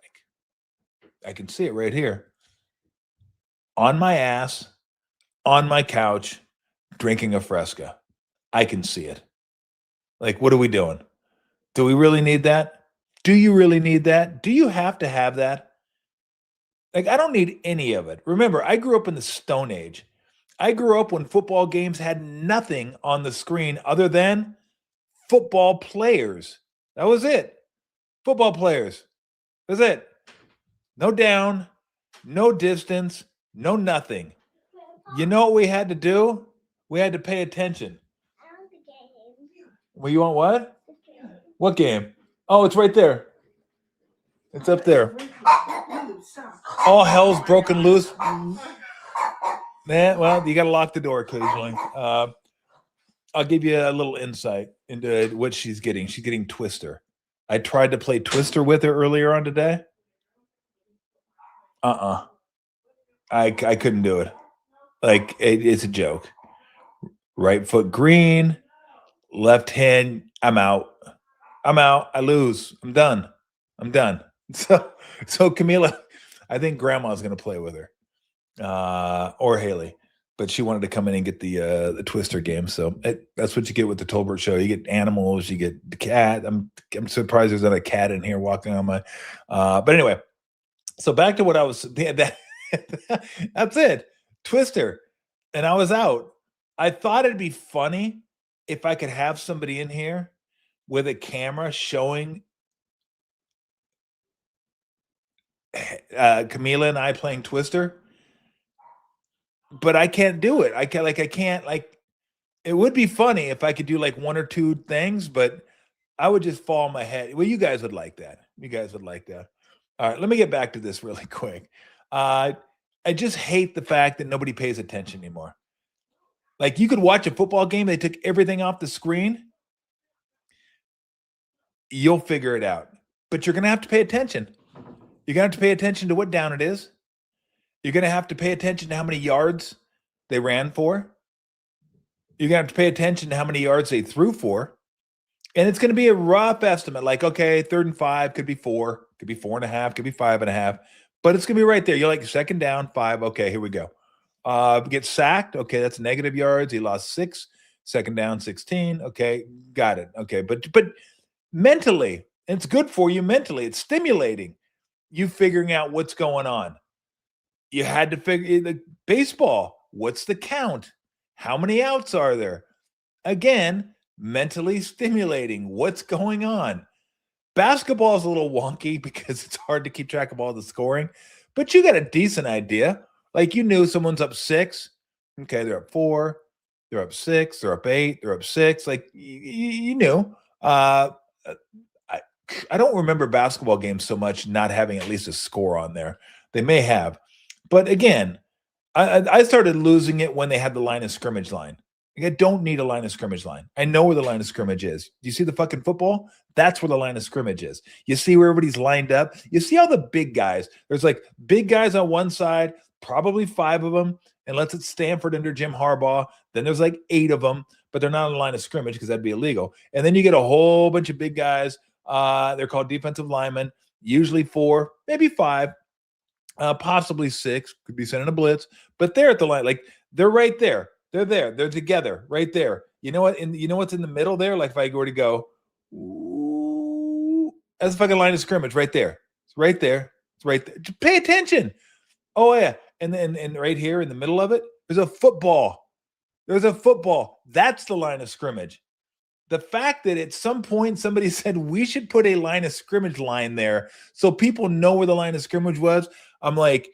I can see it right here. On my ass, on my couch, drinking a Fresca. I can see it. Like, what are we doing? Do we really need that? Do you really need that? Do you have to have that? Like, I don't need any of it. Remember, I grew up in the Stone Age. I grew up when football games had nothing on the screen other than football players. That was it. Football players. That's it. No down, no distance, no nothing. You know what we had to do? We had to pay attention. Well, you want what? What game? Oh, it's right there. It's up there. All hell's broken loose. Man, well, you got to lock the door occasionally. I'll give you a little insight into what she's getting. She's getting Twister. I tried to play Twister with her earlier on today. I couldn't do it. Like, it's a joke. Right foot green, left hand, I'm out. I lose. I'm done. So Camila, I think grandma's going to play with her, or Haley, but she wanted to come in and get the Twister game. So that's what you get with the Tolbert show. You get animals, you get the cat. I'm surprised there's not a cat in here walking on my, but anyway, so back to what I was, that's it. Twister. And I was out. I thought it'd be funny if I could have somebody in here with a camera showing Camila and I playing Twister, but I can't do it. I can't it would be funny if I could do like one or two things, but I would just fall on my head. Well, you guys would like that. All right, let me get back to this really quick. I just hate the fact that nobody pays attention anymore. Like, you could watch a football game, they took everything off the screen. You'll figure it out. But you're going to have to pay attention. You're going to have to pay attention to what down it is. You're going to have to pay attention to how many yards they ran for. You're going to have to pay attention to how many yards they threw for. And it's going to be a rough estimate. Like, okay, 3rd and 5, could be 4, could be 4.5, could be 5.5. But it's going to be right there. You're like, 2nd down, 5. Okay, here we go. Get sacked. Okay, that's negative yards. He lost 6. 2nd down, 16. Okay, got it. Okay, but mentally, it's good for you mentally. It's stimulating. You figuring out what's going on. You had to figure the baseball. What's the count? How many outs are there? Again, mentally stimulating. What's going on? Basketball is a little wonky because it's hard to keep track of all the scoring, but you got a decent idea. Like, you knew someone's up 6. Okay, they're up 4. They're up 6. They're up 8. They're up 6. Like you knew. I don't remember basketball games so much not having at least a score on there. They may have, but again, I started losing it when they had the line of scrimmage line. Like, I don't need a line of scrimmage line. I know where the line of scrimmage is. Do you see the fucking football? That's where the line of scrimmage is. You see where everybody's lined up. You see all the big guys. There's like big guys on one side, probably 5 of them, unless it's Stanford under Jim Harbaugh. Then there's like 8 of them, but they're not on the line of scrimmage because that'd be illegal. And then you get a whole bunch of big guys. They're called defensive linemen, usually 4, maybe 5. Possibly 6, could be sending a blitz, but they're at the line. Like they're right there. They're there. They're together right there. You know what? You know what's in the middle there? Like if I were to go, ooh, that's a fucking line of scrimmage right there. It's right there. It's right there. Just pay attention. Oh yeah. And then and right here in the middle of it, there's a football. There's a football. That's the line of scrimmage. The fact that at some point somebody said we should put a line of scrimmage line there so people know where the line of scrimmage was, I'm like,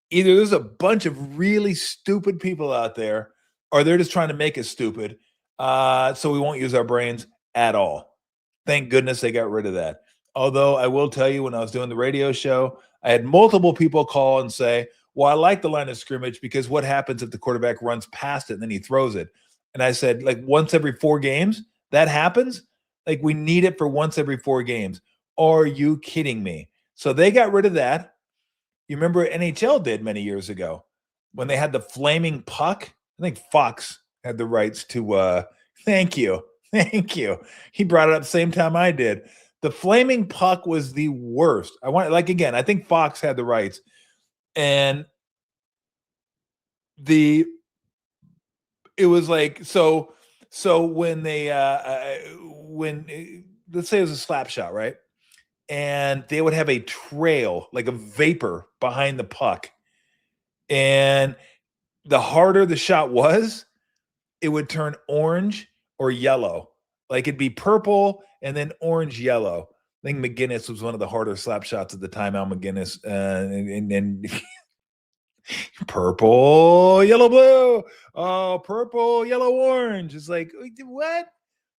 either there's a bunch of really stupid people out there or they're just trying to make us stupid, so we won't use our brains at all. Thank goodness they got rid of that. Although I will tell you, when I was doing the radio show, I had multiple people call and say, well, I like the line of scrimmage because what happens if the quarterback runs past it and then he throws it? And I said, like once every 4 games, that happens? Like we need it for once every 4 games. Are you kidding me? So they got rid of that. You remember NHL did many years ago when they had the flaming puck? I think Fox had the rights to thank you. Thank you. He brought it up the same time I did. The flaming puck was the worst. I think Fox had the rights. And it was like so when they let's say it was a slap shot, right? And they would have a trail, like a vapor behind the puck. And the harder the shot was, it would turn orange or yellow. Like it'd be purple and then orange yellow. I think McGinnis was one of the harder slap shots at the time. Al McGinnis and purple, yellow, blue. Oh, purple, yellow, orange. It's like, what?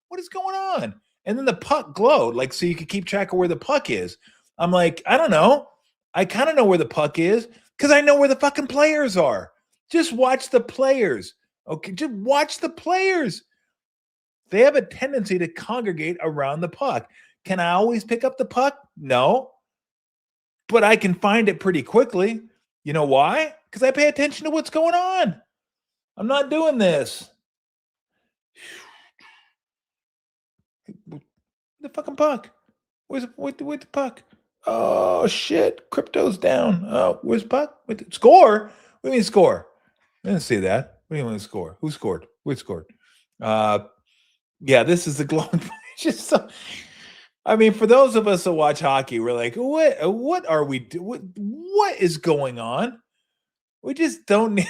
What is going on? And then the puck glowed, like, so you could keep track of where the puck is. I'm like, I don't know. I kind of know where the puck is because I know where the fucking players are. Just watch the players. Okay, just watch the players. They have a tendency to congregate around the puck. Can I always pick up the puck? No. But I can find it pretty quickly. You know why? Because I pay attention to what's going on. I'm not doing this. The fucking puck. Where's the puck? Oh shit! Crypto's down. Oh, where's the puck? Score? What do you mean score? I didn't see that. What do you mean score? Who scored? Who scored? Yeah, this is the glowing. Just so. I mean, for those of us that watch hockey, we're like, what are we doing? What is going on? We just don't need.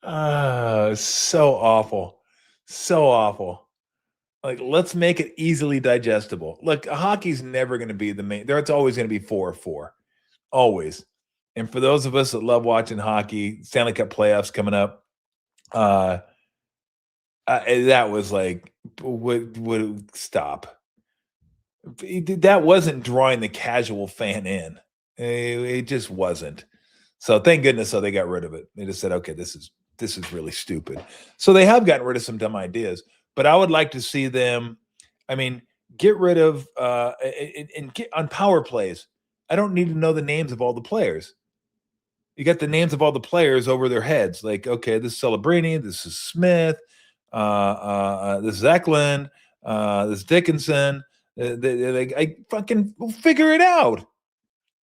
So awful. So awful. Like, let's make it easily digestible. Look, hockey's never going to be the main. It's always going to be 4-4. Always. And for those of us that love watching hockey, Stanley Cup playoffs coming up, that was like, would stop. That wasn't drawing the casual fan in. It just wasn't. So thank goodness they got rid of it. They just said, okay, this is really stupid. So they have gotten rid of some dumb ideas, but I would like to see them, I mean, get rid of and get on power plays. I don't need to know the names of all the players. You got the names of all the players over their heads. Like, okay, this is Celebrini, this is Smith, this is Eklund, this is Dickinson. I fucking figure it out.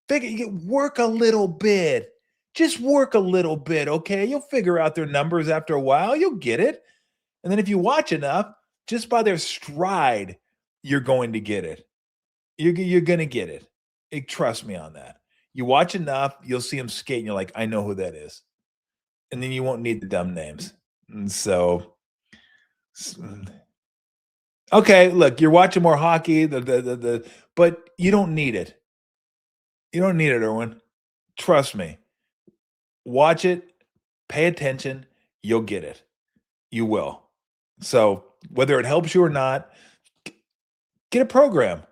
Work a little bit. Just work a little bit, okay? You'll figure out their numbers after a while. You'll get it. And then if you watch enough, just by their stride, you're going to get it. You're going to get it. Trust me on that. You watch enough, you'll see them skate, and you're like, I know who that is. And then you won't need the dumb names. And so, okay, look, you're watching more hockey, but you don't need it. You don't need it, Erwin. Trust me. Watch it pay attention. You'll get it. You will. So whether it helps you or not, get a program.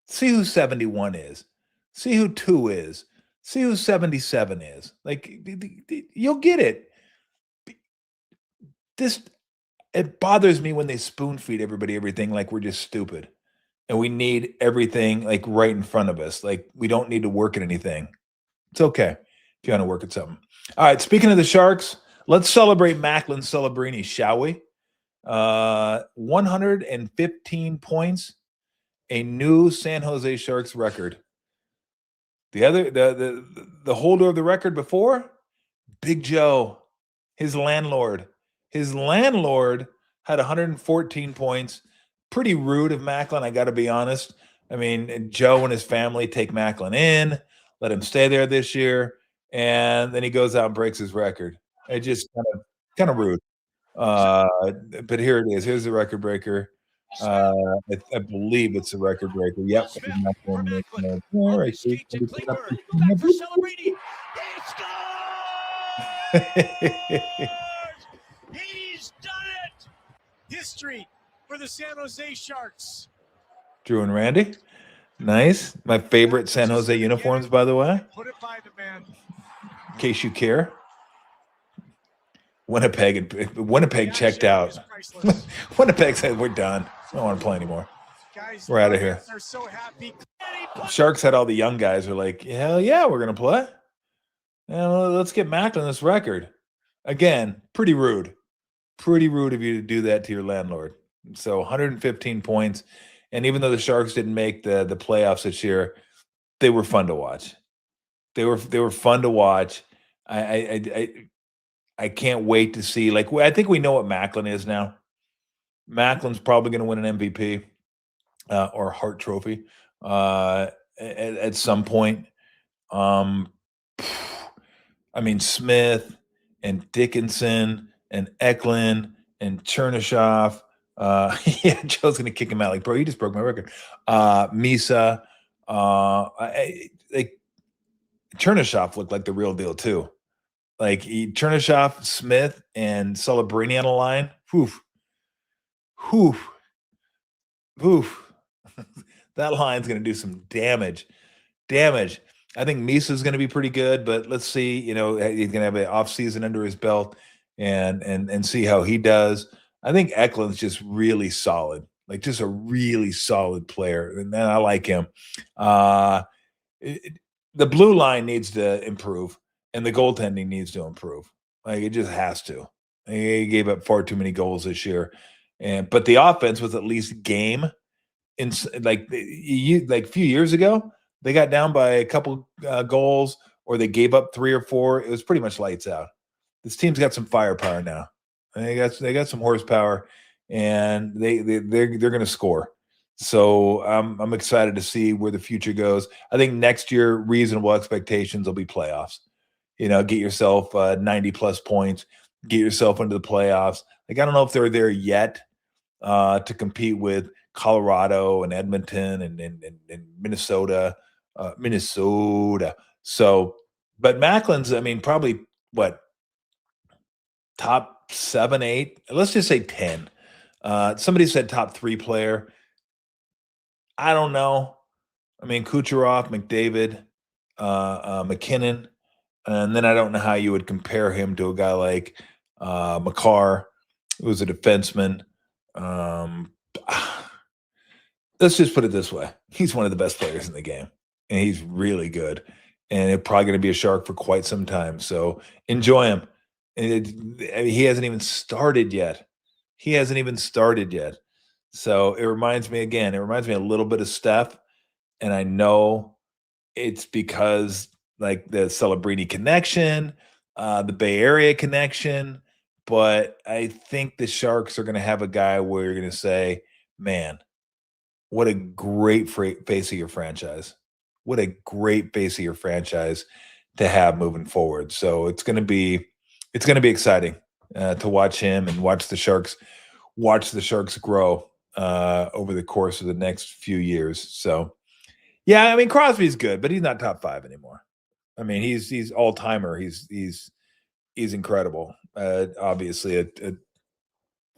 See who 71 is. See who 2 is. See who 77 is. Like, you'll get it. It bothers me when they spoon feed everybody everything like we're just stupid. And we need everything like right in front of us. Like, we don't need to work at anything. It's okay if you want to work at something. All right. Speaking of the Sharks, let's celebrate Macklin Celebrini, shall we? 115 points, a new San Jose Sharks record. The holder of the record before, Big Joe, his landlord. His landlord had 114 points. Pretty rude of Macklin, I got to be honest. I mean, Joe and his family take Macklin in, let him stay there this year, and then he goes out and breaks his record. It just kind of rude. But here it is. Here's the record breaker. I believe it's a record breaker. Yep. All right. He's done it. History for the San Jose Sharks. Drew and Randy. Nice. My favorite San Jose uniforms, by the way. Put it by the man. In case you care. Winnipeg checked out. Winnipeg said, we're done. I don't want to play anymore. We're out of here. Sharks had all the young guys were like, hell yeah, we're going to play. Let's get Macklin this record. Again, pretty rude. Pretty rude of you to do that to your landlord. So 115 points. And even though the Sharks didn't make the playoffs this year, they were fun to watch. They were fun to watch. I can't wait to see. Like, I think we know what Macklin is now. Macklin's probably going to win an MVP or Hart Trophy at some point. I mean, Smith and Dickinson and Eklund and Chernyshov. Yeah, Joe's going to kick him out. Like, bro, you just broke my record. Misa. Like, Chernyshov looked like the real deal, too. Like, Chernyshov, Smith, and Celebrini on a line. Whew. That line's going to do some damage. I think Misa's going to be pretty good, but let's see. He's going to have an off season under his belt and see how he does. I think Eklund's just really solid, like just a really solid player, and I like him. The blue line needs to improve, and the goaltending needs to improve. Like, it just has to. He gave up far too many goals this year, but the offense was at least game. Like a few years ago, they got down by a couple goals, or they gave up 3 or 4. It was pretty much lights out. This team's got some firepower now. They got some horsepower, and they're going to score. So I'm excited to see where the future goes. I think next year, reasonable expectations will be playoffs. Get yourself 90 plus points, get yourself into the playoffs. Like, I don't know if they're there yet to compete with Colorado and Edmonton and Minnesota. So, but Macklin's, I mean, probably what, top 7, 8, let's just say 10. Somebody said top 3 player. I don't know. I mean, Kucherov, McDavid, McKinnon, and then I don't know how you would compare him to a guy like Makar, who was a defenseman. Let's just put it this way. He's one of the best players in the game, and he's really good, and it's probably going to be a Shark for quite some time. So enjoy him. He hasn't even started yet. So it reminds me a little bit of Steph, and I know it's because like the Celebrini connection, the Bay Area connection, but I think the Sharks are going to have a guy where you're going to say, man, what a great face of your franchise. What a great face of your franchise to have moving forward. So it's going to be exciting to watch him and watch the Sharks grow over the course of the next few years. So, yeah, I mean, Crosby's good, but he's not top 5 anymore. I mean, he's all-timer. He's he's incredible. Obviously a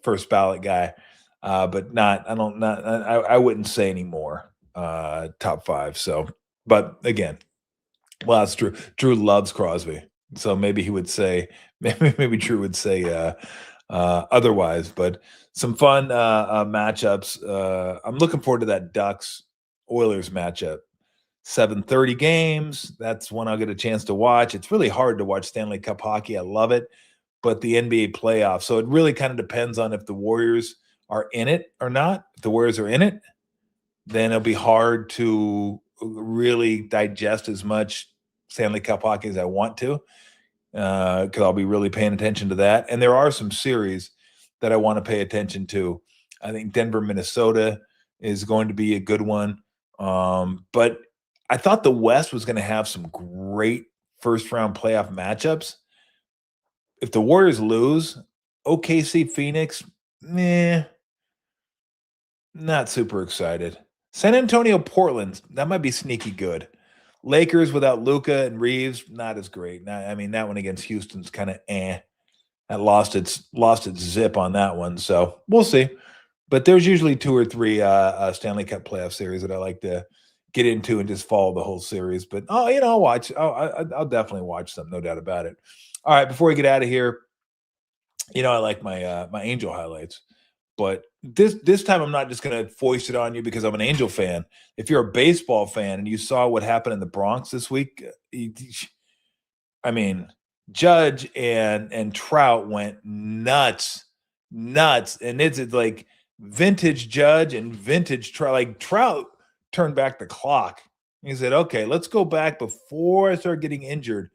first ballot guy, but I wouldn't say anymore top 5. So, but again, well, that's true. Drew loves Crosby, so maybe he would say, maybe Drew would say otherwise. But some fun matchups. I'm looking forward to that Ducks Oilers matchup. 7:30 games. That's when I'll get a chance to watch. It's really hard to watch Stanley Cup hockey. I love it, but the NBA playoffs. So it really kind of depends on if the Warriors are in it or not. If the Warriors are in it, then it'll be hard to really digest as much Stanley Cup hockey as I want to, because I'll be really paying attention to that. And there are some series that I want to pay attention to. I think Denver, Minnesota is going to be a good one. But I thought the West was going to have some great first round playoff matchups. If the Warriors lose, OKC, Phoenix, not super excited. San Antonio, Portland, that might be sneaky good. Lakers without Luka and Reeves, not as great. I mean, that one against Houston's kind of That lost its zip on that one. So we'll see. But there's usually 2 or 3 Stanley Cup playoff series that I like to get into and just follow the whole series. But I'll watch. I'll definitely watch them, no doubt about it. All right, before we get out of here, I like my my Angel highlights. But this time I'm not just going to foist it on you because I'm an Angel fan. If you're a baseball fan and you saw what happened in the Bronx this week, I mean, Judge and Trout went nuts, and it's like vintage Judge and vintage Trout. Like Trout turned back the clock. He said, "Okay, let's go back before I start getting injured,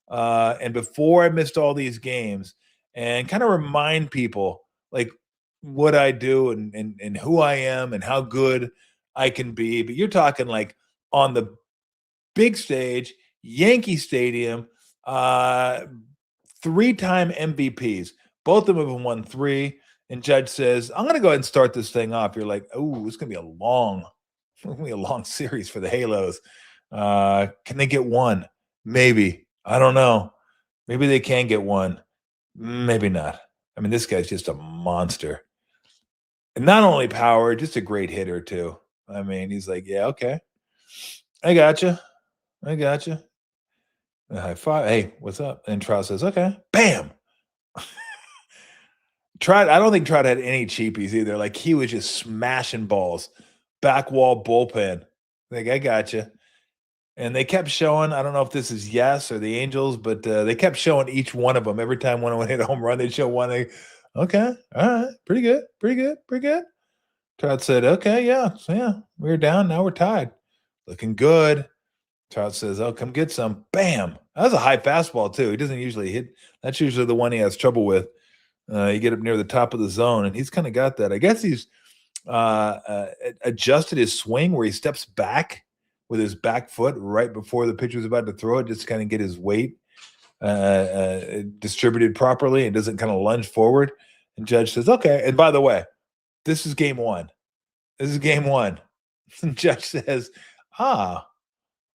and before I missed all these games, and kind of remind people like what I do and who I am and how good I can be." But you're talking like on the big stage, Yankee Stadium, 3-time MVPs. Both of them have won 3. And Judge says, "I'm going to go ahead and start this thing off." You're like, "Oh, it's going to be a long series for the Halos. Can they get one? Maybe. I don't know. Maybe they can get one. Maybe not. I mean, this guy's just a monster. And not only power, just a great hitter too. I mean, he's like, "Yeah, okay. I gotcha. I gotcha." A high five. "Hey, what's up?" And Trout says, "Okay." Bam. Trout, I don't think Trout had any cheapies either. Like he was just smashing balls. Back wall bullpen. Like, "I gotcha." And they kept showing, I don't know if this is Yes or the Angels, but they kept showing each one of them. Every time one of them hit a home run, they'd show one. Okay, all right, pretty good, pretty good, pretty good. Trout said, "Okay, yeah, so yeah, we were down, now we're tied. Looking good." Trout says, "Oh, come get some." Bam. That was a high fastball, too. He doesn't usually hit. That's usually the one he has trouble with. You get up near the top of the zone, and he's kind of got that. I guess he's adjusted his swing where he steps back with his back foot right before the pitcher's about to throw it, just to kind of get his weight distributed properly and doesn't kind of lunge forward. And Judge says, "Okay." And by the way, this is game 1. This is game 1. And Judge says, "Ah,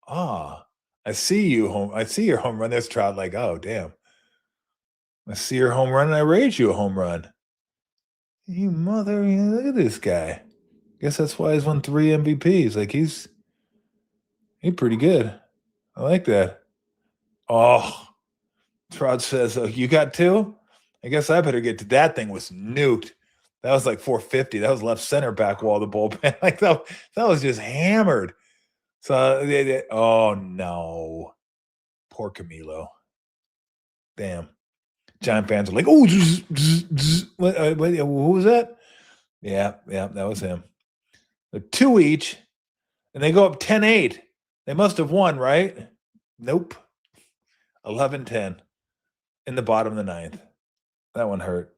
I see you home. I see your home run." There's Trout like, "Oh, damn. I see your home run and I raised you a home run. You mother, look at this guy. Guess that's why he's won 3 MVPs. Like he's pretty good. I like that." Oh, Trout says, "Oh, you got 2? I guess I better get to that." Thing was nuked. That was like 450. That was left center back wall of the bullpen. Like that was just hammered. So oh no. Poor Camilo. Damn. Giant fans are like, "Oh, who was that?" Yeah, that was him. 2 each, and they go up 10-8. They must have won, right? Nope. 11-10 in the bottom of the 9th. That one hurt.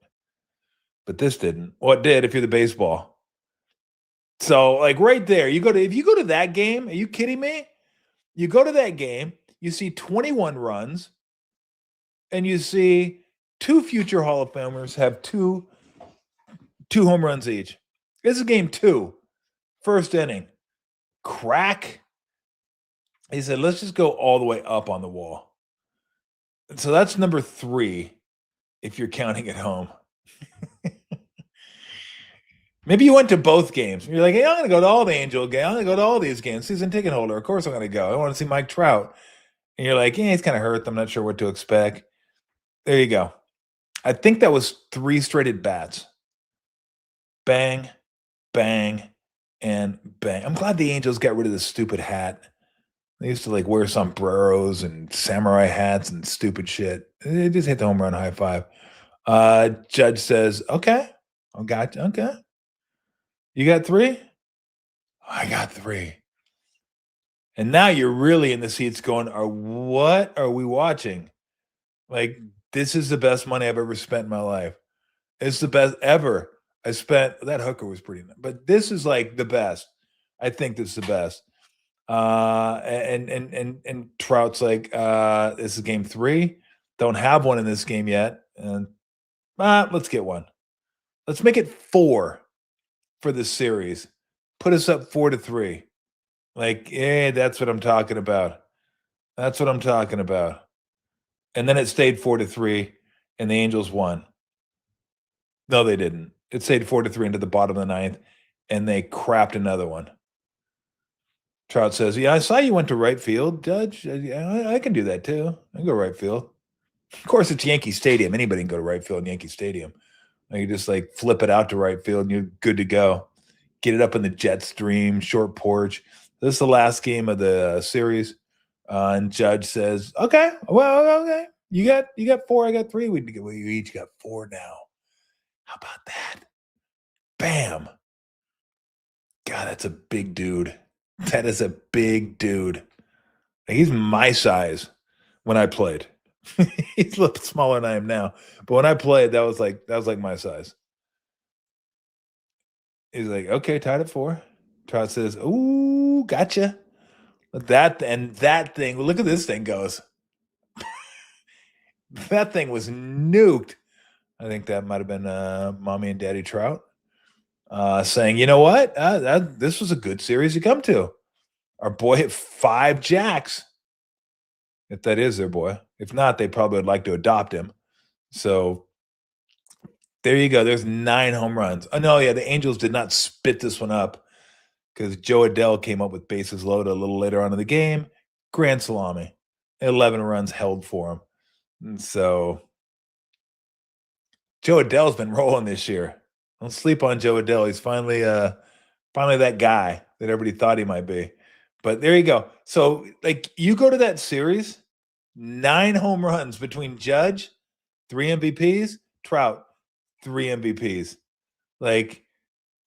But this didn't. Well, it did if you're the baseball. So, like right there, if you go to that game, are you kidding me? You go to that game, you see 21 runs, and you see 2 future Hall of Famers have two home runs each. This is game 2, first inning. Crack. He said, "Let's just go all the way up on the wall." So that's number 3 if you're counting at home. Maybe you went to both games. You're like, hey, I'm going to go to all the Angel games. I'm going to go to all these games. Season ticket holder. Of course I'm going to go. I want to see Mike Trout. And you're like, yeah, he's kind of hurt. I'm not sure what to expect. There you go. I think that was 3 straight at bats. Bang, bang, and bang. I'm glad the Angels got rid of this stupid hat. They used to like wear sombreros and samurai hats and stupid shit. They just hit the home run high five. Judge says, okay, I got you. Okay. You got 3? I got 3. And now you're really in the seats going, what are we watching? Like, this is the best money I've ever spent in my life. It's the best ever. I spent that hooker was pretty nice, but this is like the best. I think this is the best. And Trout's like, this is game 3. Don't have one in this game yet. And let's get one. Let's make it 4 for this series. Put us up 4-3. Like, hey, that's what I'm talking about. That's what I'm talking about. And then it stayed 4-3, and the Angels won. No, they didn't. It stayed 4-3 into the bottom of the 9th, and they crapped another one. Trout says, yeah, I saw you went to right field, Judge. I can do that too. I can go right field. Of course, it's Yankee Stadium. Anybody can go to right field in Yankee Stadium. You just like flip it out to right field, and you're good to go. Get it up in the jet stream, short porch. This is the last game of the series. And Judge says, okay, well, okay. You got 4, I got 3. We each got 4 now. How about that? Bam. God, that's a big dude. That is a big dude. He's my size when I played. He's a little smaller than I am now. But when I played, that was like my size. He's like, okay, tied at 4. Trout says, ooh, gotcha. That thing, look at this thing goes. That thing was nuked. I think that might have been Mommy and Daddy Trout saying, you know what? This was a good series to come to. Our boy hit 5 jacks. If that is their boy. If not, they probably would like to adopt him. So there you go. There's 9 home runs. Oh, no, yeah, the Angels did not spit this one up because Joe Adell came up with bases loaded a little later on in the game. Grand salami. 11 runs held for him. And so Joe Adell's been rolling this year. Don't sleep on Joe Adell. He's finally that guy that everybody thought he might be. But there you go. So, like, you go to that series, 9 home runs between Judge, 3 MVPs, Trout, 3 MVPs. Like,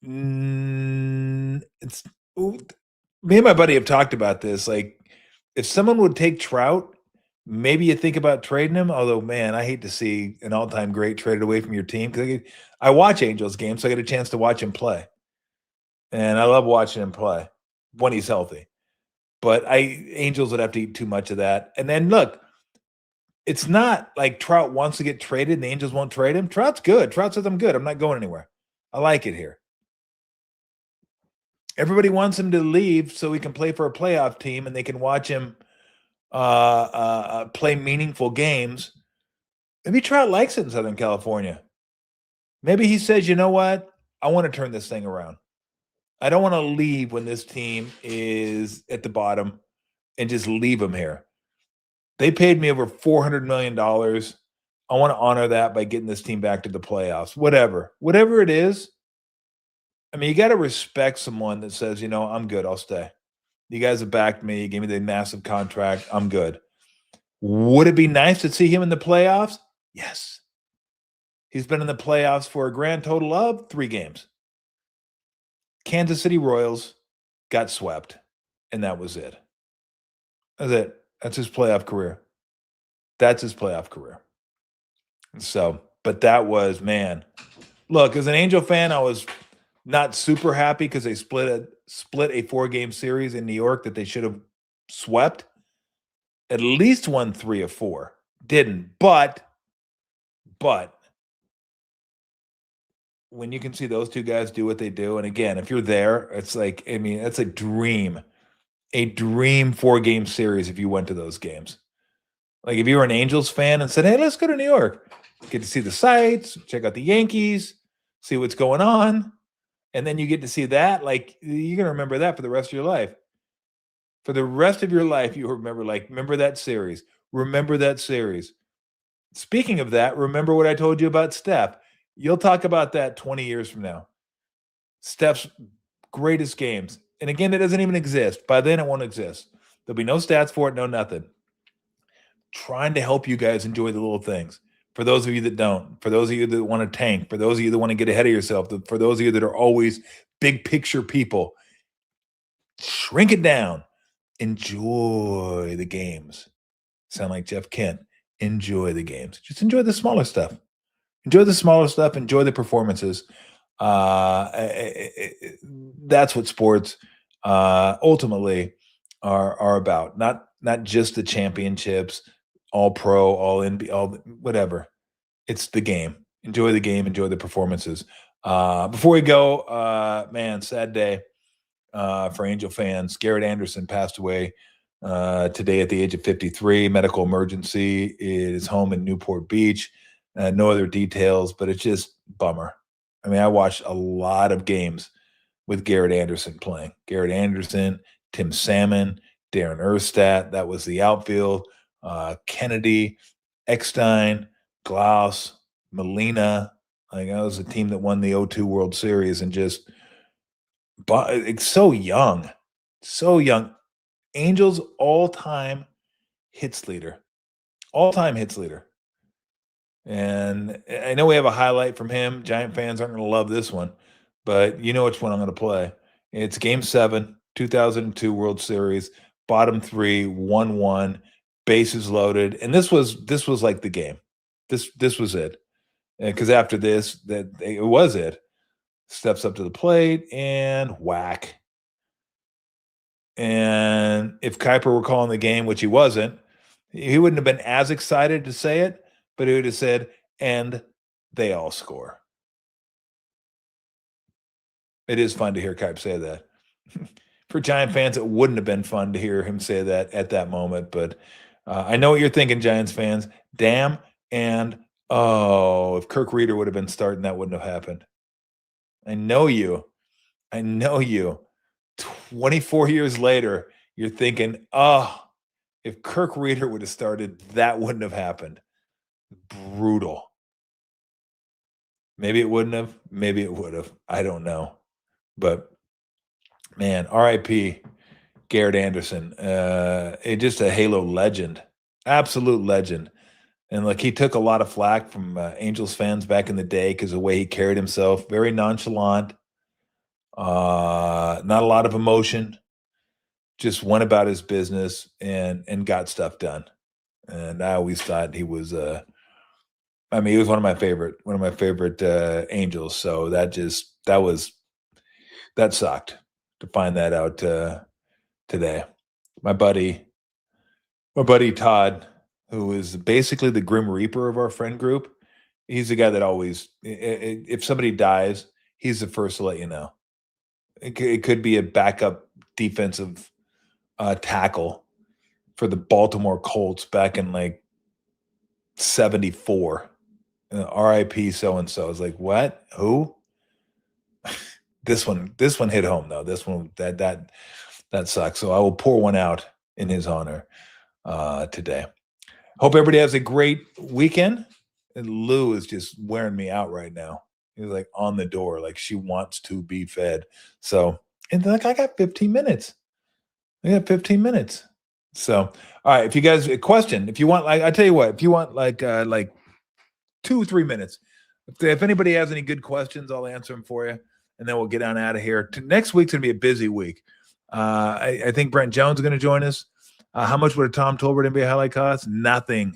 it's me and my buddy have talked about this. Like, if someone would take Trout, maybe you think about trading him. Although, man, I hate to see an all-time great traded away from your team because I watch Angels games, so I get a chance to watch him play, and I love watching him play when he's healthy. But Angels would have to eat too much of that. And then look, it's not like Trout wants to get traded and the Angels won't trade him. Trout's good. Trout says, I'm good. I'm not going anywhere. I like it here. Everybody wants him to leave so he can play for a playoff team and they can watch him play meaningful games. Maybe Trout likes it in Southern California. Maybe he says, you know what? I want to turn this thing around. I don't want to leave when this team is at the bottom and just leave them here. They paid me over $400 million. I want to honor that by getting this team back to the playoffs. Whatever it is. I mean, you got to respect someone that says, you know, I'm good. I'll stay. You guys have backed me. You gave me the massive contract. I'm good. Would it be nice to see him in the playoffs? Yes. He's been in the playoffs for a grand total of 3 games. Kansas City Royals got swept, and that was it. That's it. That's his playoff career. So, but that was, man. Look, as an Angel fan, I was not super happy because they split a 4-game series in New York that they should have swept. At least won 3 of 4. Didn't. But when you can see those 2 guys do what they do, and again, if you're there, it's like, I mean, that's a dream 4-game series if you went to those games. Like if you were an Angels fan and said, hey, let's go to New York, get to see the sights, check out the Yankees, see what's going on. And then you get to see that. Like you're going to remember that for the rest of your life. For the rest of your life, you remember, remember that series. Remember that series. Speaking of that, remember what I told you about Steph. You'll talk about that 20 years from now. Steph's greatest games. And again, it doesn't even exist. By then, it won't exist. There'll be no stats for it, no nothing. Trying to help you guys enjoy the little things. For those of you that don't, for those of you that want to tank, for those of you that want to get ahead of yourself, for those of you that are always big picture people, shrink it down. Enjoy the games. Sound like Jeff Kent. Enjoy the games. Just enjoy the smaller stuff. Enjoy the smaller stuff. Enjoy the performances. That's what sports ultimately are about. Not just the championships, all pro, all NBA, all whatever. It's the game. Enjoy the game. Enjoy the performances. Before we go, man, sad day for Angel fans. Garrett Anderson passed away today at the age of 53. Medical emergency. It is home in Newport Beach. No other details, but it's just bummer. I mean, I watched a lot of games with Garrett Anderson playing. Garrett Anderson, Tim Salmon, Darren Erstad. That was the outfield. Kennedy, Eckstein, Glaus, Molina. Like that was the team that won the 0-2 World Series, and just it's so young. So young. Angels all-time hits leader. All-time hits leader. And I know we have a highlight from him. Giant fans aren't going to love this one, but you know which one I'm going to play. It's Game 7, 2002 World Series, bottom 3, 1-1, bases loaded, and this was like the game. This was it, because after this, it was it. Steps up to the plate and whack. And if Kuiper were calling the game, which he wasn't, he wouldn't have been as excited to say it. But he would have said, and they all score. It is fun to hear Kuiper say that. For Giant fans, it wouldn't have been fun to hear him say that at that moment. But I know what you're thinking, Giants fans. Damn, and if Kirk Reeder would have been starting, that wouldn't have happened. I know you. 24 years later, you're thinking, if Kirk Reeder would have started, that wouldn't have happened. Brutal. Maybe it wouldn't have. Maybe it would have. I don't know. But man, R.I.P. Garrett Anderson. Just a Halo legend, absolute legend. And like he took a lot of flack from Angels fans back in the day because of the way he carried himself, very nonchalant, not a lot of emotion. Just went about his business and got stuff done. And I always thought he was. He was one of my favorite Angels. So that sucked to find that out today. My buddy Todd, who is basically the Grim Reaper of our friend group, he's the guy that always, if somebody dies, he's the first to let you know. It could be a backup defensive tackle for the Baltimore Colts back in like 74. R.I.P. so-and-so. I was like, what? Who? This one hit home though. This one that sucks. So I will pour one out in his honor today. Hope everybody has a great weekend. And Lou is just wearing me out right now. He's like on the door, like she wants to be fed. So, and like I got 15 minutes. So, all right. If you guys a question, if you want, like I tell you what, if you want like 2-3 minutes, if anybody has any good questions, I'll answer them for you, and then we'll get on out of here. Next week's gonna be a busy week. I think Brent Jones is going to join us. How much would a Tom Tolbert NBA highlight cost? Nothing.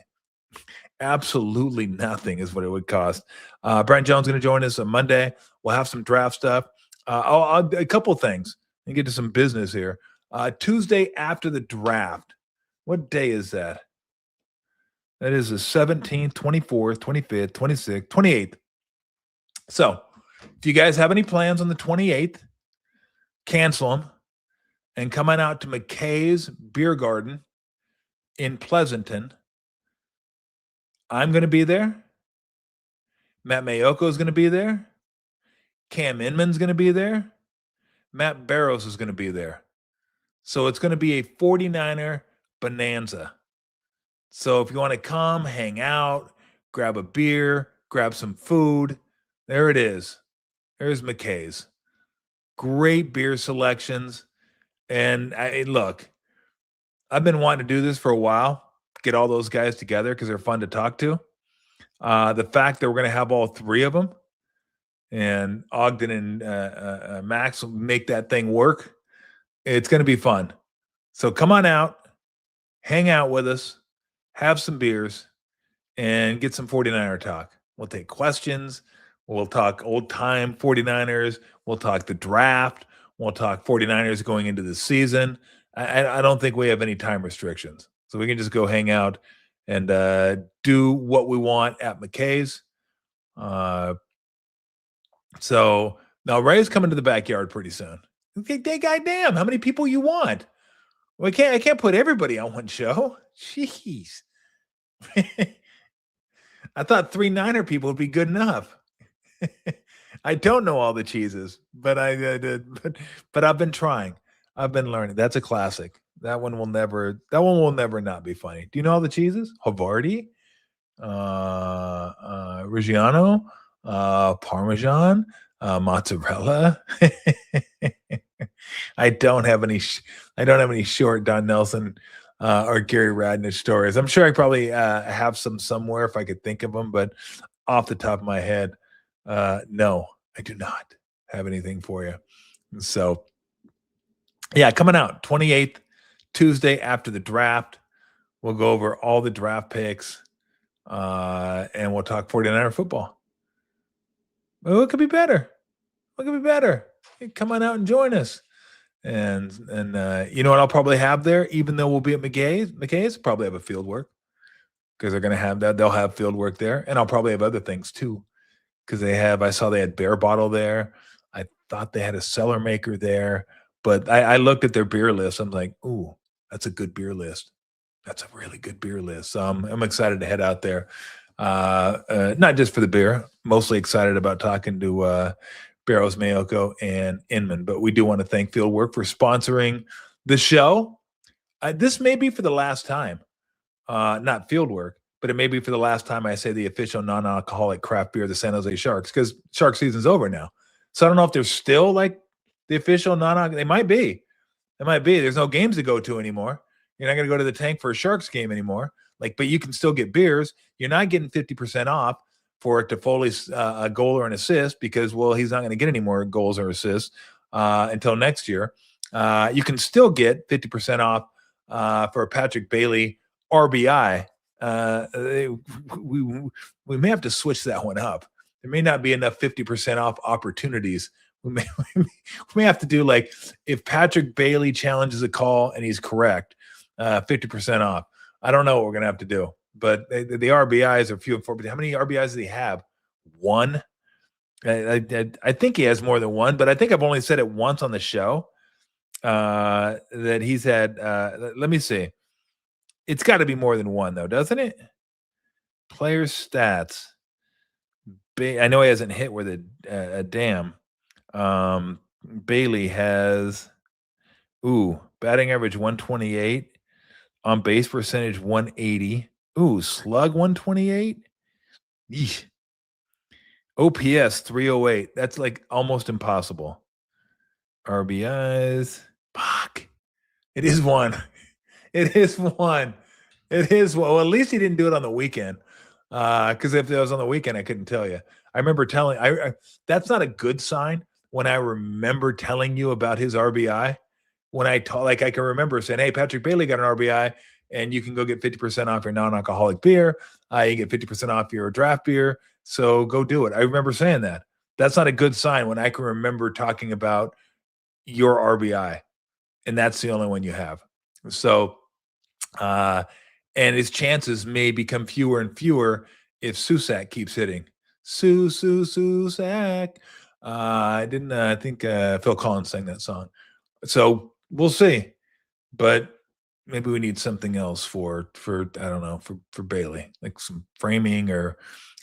Absolutely nothing is what it would cost. Brent Jones is going to join us on Monday. We'll have some draft stuff. A couple things. And get to some business here. Tuesday after the draft. What day is that? That is the 17th, 24th, 25th, 26th, 28th. So if you guys have any plans on the 28th, cancel them and come on out to McKay's Beer Garden in Pleasanton I'm going to be there. Matt Mayoko is going to be there. Cam Inman's going to be there. Matt Barrows is going to be there. So it's going to be a 49er bonanza. So if you want to come, hang out, grab a beer, grab some food, there it is. There's McKay's. Great beer selections. And look, I've been wanting to do this for a while, get all those guys together because they're fun to talk to. The fact that we're going to have all three of them and Ogden and Max will make that thing work, it's going to be fun. So come on out, hang out with us, have some beers, and get some 49er talk. We'll take questions. We'll talk old-time 49ers. We'll talk the draft. We'll talk 49ers going into the season. I don't think we have any time restrictions. So we can just go hang out and do what we want at McKay's. So now Ray's coming to the backyard pretty soon. Okay, goddamn, how many people you want? Well, I can't put everybody on one show. Jeez. I thought 3 Niner people would be good enough. I don't know all the cheeses, but I did. But I've been trying. I've been learning. That's a classic. That one will never not be funny. Do you know all the cheeses? Havarti, Reggiano, Parmesan, mozzarella. I don't have any short Don Nelson or Gary Radnish stories. I'm sure I probably have some somewhere if I could think of them, but off the top of my head, no, I do not have anything for you. So, yeah, coming out 28th, Tuesday after the draft. We'll go over all the draft picks, and we'll talk 49er football. Well, what could be better? What could be better? Come on out and join us. And you know what I'll probably have there, even though we'll be at McKay's probably have a field work because they're going to have that. They'll have field work there. And I'll probably have other things too because I saw they had Bear Bottle there. I thought they had a cellar maker there. But I looked at their beer list. I'm like, ooh, that's a good beer list. That's a really good beer list. So I'm excited to head out there. Not just for the beer. Mostly excited about talking to Barrows, Mayoko, and Inman. But we do want to thank Fieldwork for sponsoring the show. This may be for the last time. Not Fieldwork, but it may be for the last time I say the official non-alcoholic craft beer of the San Jose Sharks because Shark season's over now. So I don't know if they're still like the official non-alcoholic. They might be. They might be. There's no games to go to anymore. You're not going to go to the tank for a Sharks game anymore. But you can still get beers. You're not getting 50% off for Toffoli's a goal or an assist because, well, he's not going to get any more goals or assists until next year. You can still get 50% off for a Patrick Bailey RBI. We may have to switch that one up. There may not be enough 50% off opportunities. We may have to do like if Patrick Bailey challenges a call and he's correct, 50% off. I don't know what we're going to have to do. But the RBIs are few and far between. How many RBIs does he have? One. I think he has more than one, but I think I've only said it once on the show that he's had. Let me see. It's got to be more than one, though, doesn't it? Player stats. I know he hasn't hit with a damn. Bailey has, batting average 128, on base percentage 180. Slug 128. Yeesh. OPS 308. That's like almost impossible. RBIs. Fuck. It is one. It is one. It is one. Well, at least he didn't do it on the weekend. Because if it was on the weekend, I couldn't tell you. I remember telling that's not a good sign when I remember telling you about his RBI. When I can remember saying, hey, Patrick Bailey got an RBI. And you can go get 50% off your non-alcoholic beer. You get 50% off your draft beer. So go do it. I remember saying that. That's not a good sign when I can remember talking about your RBI. And that's the only one you have. So, and his chances may become fewer and fewer if Susak keeps hitting. Susak. I think Phil Collins sang that song. So we'll see. But maybe we need something else for I don't know, for Bailey, like some framing, or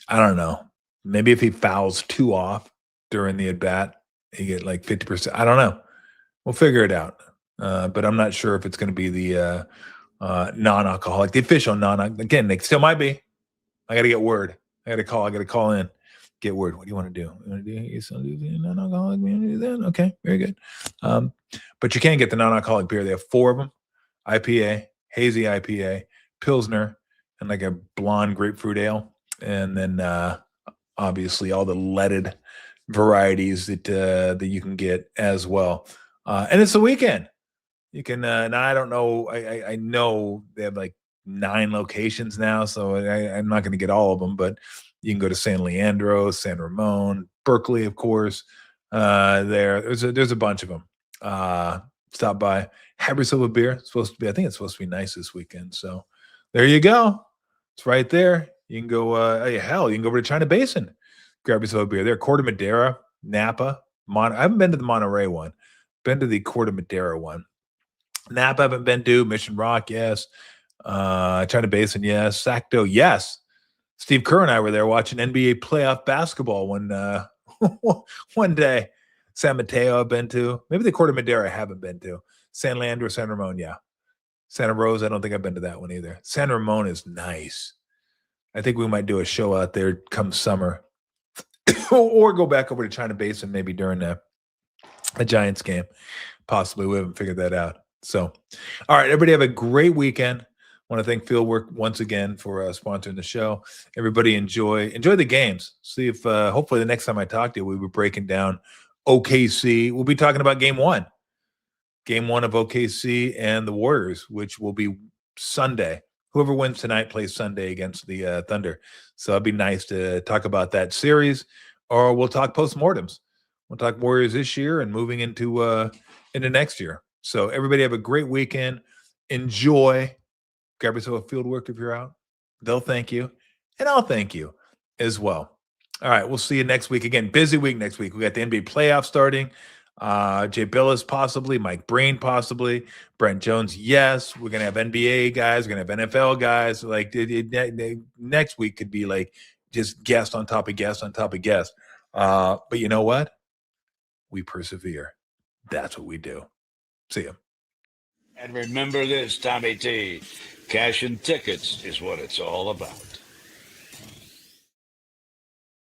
I don't know. Maybe if he fouls 2 off during the at bat, he get like 50%. I don't know. We'll figure it out. But I'm not sure if it's going to be the non-alcoholic, the official again, they still might be. I got to get word. I got to call in, get word. What do you want to do? You want to do non-alcoholic? You want to do that? Okay, very good. But you can't get the non-alcoholic beer. They have 4 of them: IPA, hazy IPA, Pilsner, and like a blonde grapefruit ale. And then obviously all the leaded varieties that you can get as well. And it's the weekend. You can now I don't know. I know they have like 9 locations now, so I'm not going to get all of them, but you can go to San Leandro, San Ramon, Berkeley, of course. There's a bunch of them. Stop by, have yourself a beer. It's supposed to be, I think it's supposed to be nice this weekend. So there you go. It's right there. You can go. You can go over to China Basin, grab yourself a beer. There, Corte Madera, Napa, I haven't been to the Monterey one. Been to the Corte Madera one. Napa, I haven't been to. Mission Rock, yes. China Basin, yes. Sacto, yes. Steve Kerr and I were there watching NBA playoff basketball one day. San Mateo I've been to. Maybe the Corte Madera I haven't been to. San Leandro, San Ramon, yeah. Santa Rosa, I don't think I've been to that one either. San Ramon is nice. I think we might do a show out there come summer. Or go back over to China Basin maybe during a Giants game. Possibly. We haven't figured that out. So, all right, everybody have a great weekend. I want to thank Fieldwork once again for sponsoring the show. Everybody enjoy the games. See if hopefully the next time I talk to you, we'll be breaking down OKC. We'll be talking about game 1. Game 1 of OKC and the Warriors, which will be Sunday. Whoever wins tonight plays Sunday against the Thunder. So it'd be nice to talk about that series, or we'll talk postmortems. We'll talk Warriors this year and moving into next year. So everybody have a great weekend. Enjoy. Grab yourself a field work if you're out. They'll thank you, and I'll thank you as well. All right, we'll see you next week. Again, busy week next week. We got the NBA playoffs starting. Jay Billis possibly, Mike Breen possibly, Brent Jones, yes. We're gonna have NBA guys, we're gonna have NFL guys. Like next week could be like just guest on top of guest on top of guest. But you know what? We persevere. That's what we do. See you. And remember this, Tommy T. Cash and tickets is what it's all about.